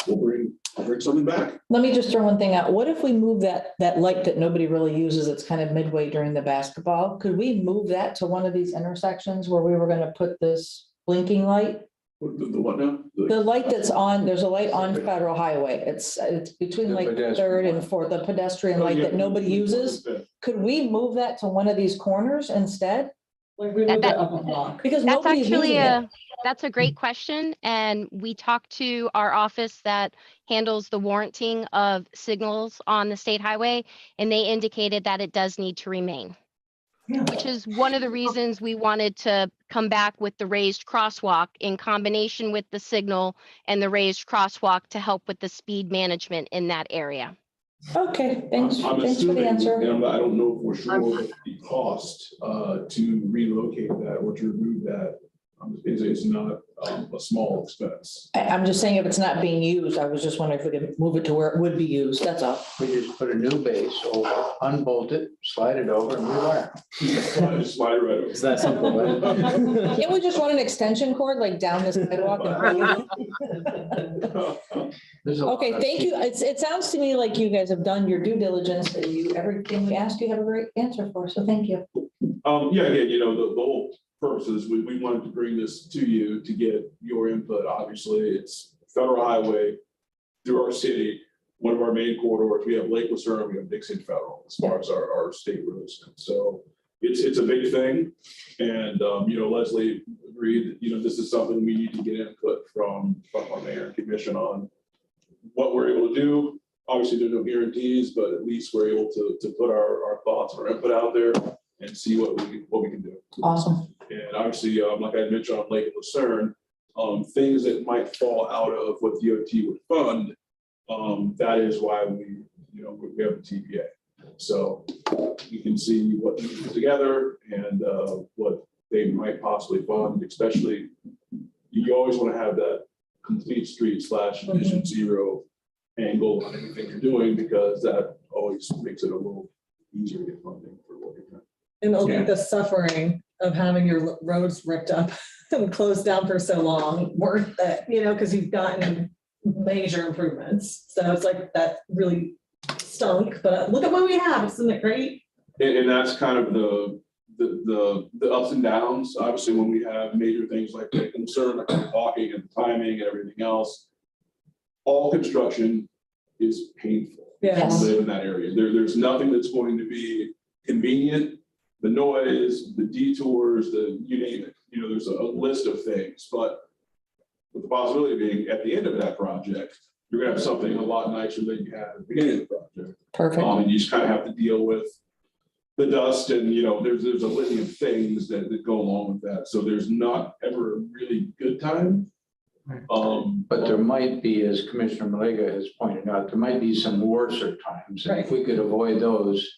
I'll bring something back. Let me just throw one thing out. What if we move that light that nobody really uses? It's kind of midway during the basketball. Could we move that to one of these intersections where we were gonna put this blinking light? The what now? The light that's on, there's a light on Federal Highway. It's between The like pedestrian Third and light. Fourth, the pedestrian Oh, light yeah. that nobody uses. Could we move that to one of these corners instead? Like we moved it up a block. Because That's nobody's actually using it. that's a great question. And we talked to our office that handles the warranting of signals on the state highway, and they indicated that it does need to remain. Yeah. Which is one of the reasons we wanted to come back with the raised crosswalk in combination with the signal and the raised crosswalk to help with the speed management in that area. Okay, thanks I'm for the assuming, answer. and I don't know for sure, but the cost to relocate that or to remove that is not a small expense. I'm just saying if it's not being used, I was just wondering if we could move it to where it would be used, that's all. We just put a new base over, unbolt it, slide it over and rewire. Just slide it right over. Is that simple? Right? Can't we just run an extension cord like down the sidewalk? There's a lot Okay, of thank you. people- It sounds to me like you guys have done your due diligence and everything we asked you have a great answer for, so thank you. Yeah, again, the whole purpose is we wanted to bring this to you to get your input. Obviously, it's federal highway through our city. One of our main corridors, we have Lake Lucerne, we have Dixie and Federal as far as our state roads. So it's a big thing. And, Leslie agreed that, this is something we need to get input from our mayor and commission on what we're able to do. Obviously, there's no guarantees, but at least we're able to put our thoughts and our input out there and see what we can do. Awesome. And obviously, like I mentioned on Lake Lucerne, things that might fall out of what DOT would fund, that is why we have the TPA. So we can see what we put together and what they might possibly fund, especially you always want to have that complete street / vision zero angle on anything you're doing, because that always makes it a little easier to get funding for what you're doing. And it'll make the suffering of having your roads ripped up and closed down for so long worth it, because you've gotten major improvements. So it's like that really stunk, but look at what we have. Isn't it great? And that's kind of the ups and downs. Obviously, when we have major things like the concern, like the talking and the timing and everything else, all construction is painful. Yes. To live in that area. There's nothing that's going to be convenient. The noise, the detours, you name it. There's a list of things, but with the possibility being at the end of that project, you're gonna have something a lot nicer than you had at the beginning of the project. Perfect. And you just kind of have to deal with the dust and, there's a litany of things that go along with that. So there's not ever a really good time. But there might be, as Commissioner Malega has pointed out, there might be some worser times. And if we could avoid those.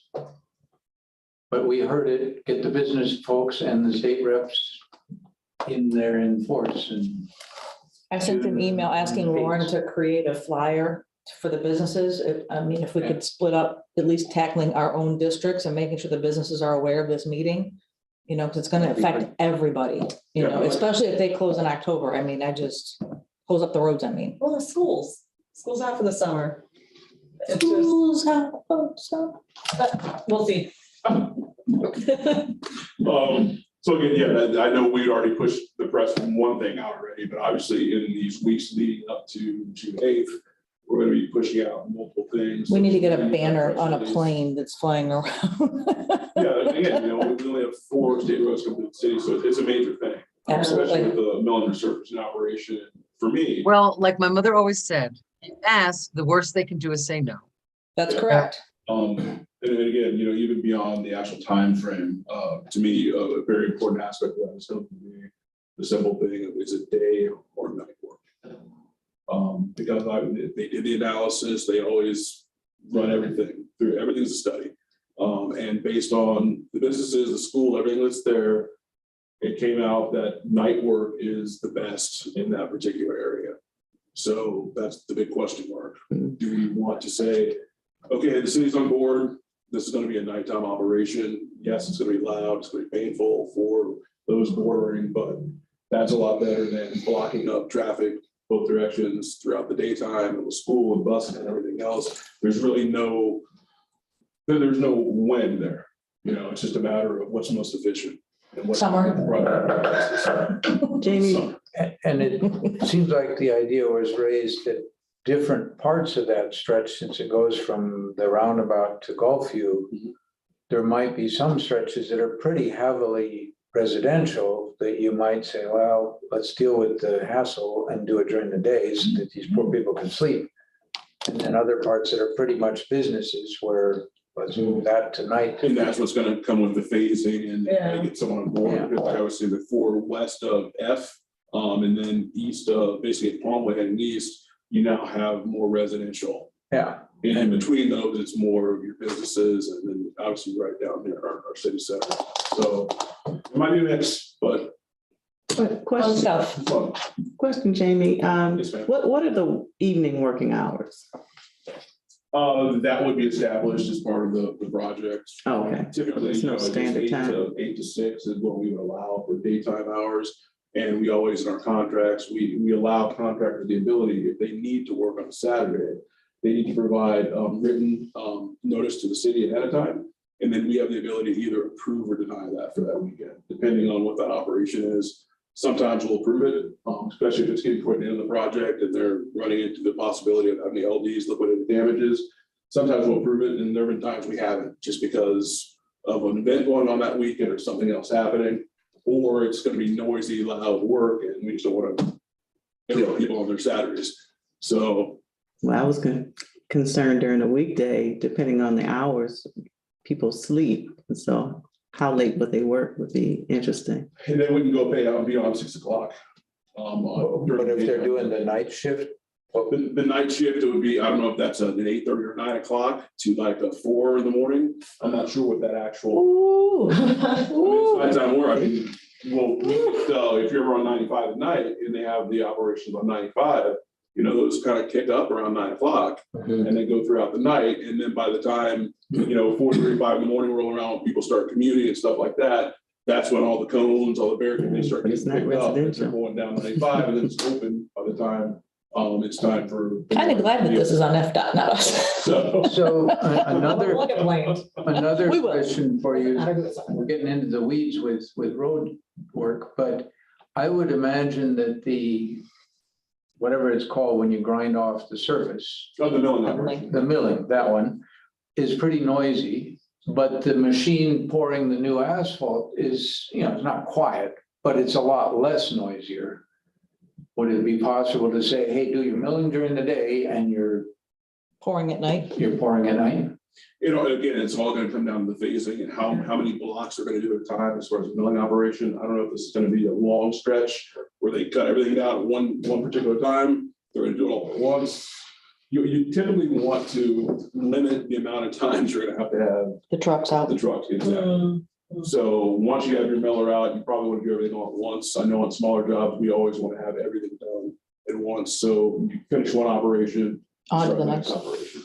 But we heard it, get the business folks and the state reps in there in force and. I sent an email asking Lauren to create a flyer for the businesses. I mean, if we could split up, at least tackling our own districts and making sure the businesses are aware of this meeting. You know, because it's gonna affect everybody, you know, especially if they close in October. I mean, close up the roads, I mean. Well, the schools out for the summer. It's just, Schools have folks up. we'll see. So again, yeah, I know we'd already pushed the press on one thing out already, but obviously in these weeks leading up to June 8th, we're gonna be pushing out multiple things. We need to get a banner on a plane that's flying around. Yeah, again, we only have 4 state roads come to the city, so it's a major thing. Especially Absolutely. with the mill and resurface in operation. For me, Well, like my mother always said, you ask, the worst they can do is say no. That's correct. and then again, even beyond the actual time frame, to me, a very important aspect of that is going to be the simple thing of, is it day or night work? Because they did the analysis, they always run everything through, everything's a study. And based on the businesses, the school, everything that's there, it came out that night work is the best in that particular area. So that's the big question mark. Do we want to say, okay, the city's on board, this is going to be a nighttime operation? Yes, it's going to be loud, it's going to be painful for those bordering, but that's a lot better than blocking up traffic both directions throughout the daytime and with school and buses and everything else. There's really there's no when there. It's just a matter of what's most efficient. And what's Summer. Jamie, And it seems like the idea was raised that different parts of that stretch, since it goes from the roundabout to Gulfview, there might be some stretches that are pretty heavily residential that you might say, well, let's deal with the hassle and do it during the days that these poor people can sleep. And then other parts that are pretty much businesses where let's move that tonight. And that's what's going to come with the phasing and how you get someone on board. Yeah. Because like I would say before, west of F, and then east of basically Palmway and east, you now have more residential. Yeah. And in between those, it's more of your businesses, and then obviously right down here, our city center. So it might be a mix, but Fun question, stuff. it's fun. question, Jamie, Yes, ma'am. what are the evening working hours? That would be established as part of the project. Oh, okay. Typically, There's no it's standard time. 8 to 6 is what we would allow for daytime hours. And we always, in our contracts, we allow contractors the ability, if they need to work on a Saturday, they need to provide written notice to the city ahead of time. And then we have the ability to either approve or deny that for that weekend, depending on what that operation is. Sometimes we'll approve it, especially if it's getting toward the end of the project and they're running into the possibility of having the LDs, liquidated damages. Sometimes we'll approve it, and there have been times we haven't, just because of an event going on that weekend or something else happening, or it's going to be noisy, loud work, and we just don't want to interrupt people on their Saturdays. So, Well, I was concerned during the weekday, depending on the hours, people sleep. And so how late would they work would be interesting. and they wouldn't go pay out beyond 6 o'clock. But if they're doing the night shift, The night shift, it would be, I don't know if that's an 8:30 or 9 o'clock to like a 4 in the morning. I'm not sure what that actual. Ooh. It's nighttime work. I mean, well, so if you're ever on 95 at night and they have the operations on 95, those kind of kick up around 9 o'clock and they go throughout the night. And then by the time, 4:35 in the morning roll around, people start commuting and stuff like that. That's when all the cones, all the barricades, they start But it's getting not picked up. They're residential. going down 95 and then it's open by the time it's time for. Kind of glad that this is on FDOT, not us. so another, Look at Blaine. another We will. question for you. How to do it something. We're getting into the weeds with road work, but I would imagine that whatever it's called when you grind off the surface, Oh, the milling operation. the milling, that one is pretty noisy, but the machine pouring the new asphalt is, it's not quiet, but it's a lot less noisier. Would it be possible to say, hey, do your milling during the day and you're Pouring at night. pouring at night? Again, it's all going to come down to the phasing and how many blocks they're going to do at a time as far as the milling operation. I don't know if this is going to be a long stretch where they cut everything down at one particular time. They're going to do it all at once. You typically want to limit the amount of times you're going to have The truck's out. the trucks. Exactly. So once you have your miller out, you probably want to do everything all at once. I know on smaller jobs, we always want to have everything done at once. So you finish one operation, On to the start next. operation.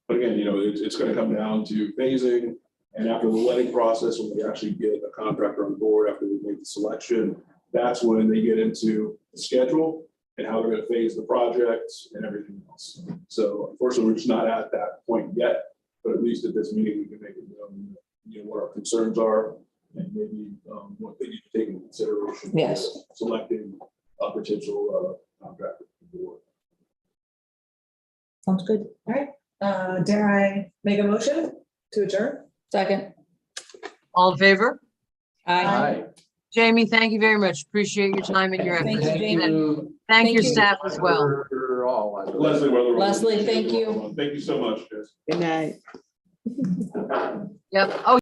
But again, it's gonna come down to phasing, and after the letting process, when we actually get a contractor on board, after we make the selection, that's when they get into the schedule and how they're gonna phase the project and everything else. So unfortunately, we're just not at that point yet, but at least at this meeting, we can make it known, what our concerns are and maybe what they need to take into consideration. Yes. Selecting a potential contractor. Sounds good. All right, dare I make a motion to adjourn? Second. All in favor? Aye. Jamie, thank you very much. Appreciate your time and your Thank efforts. you, Jamie. Thank Thank your you. staff as well. We're all. Leslie, Leslie, thank you. Thank you so much, guys. Good night. Yep. Oh,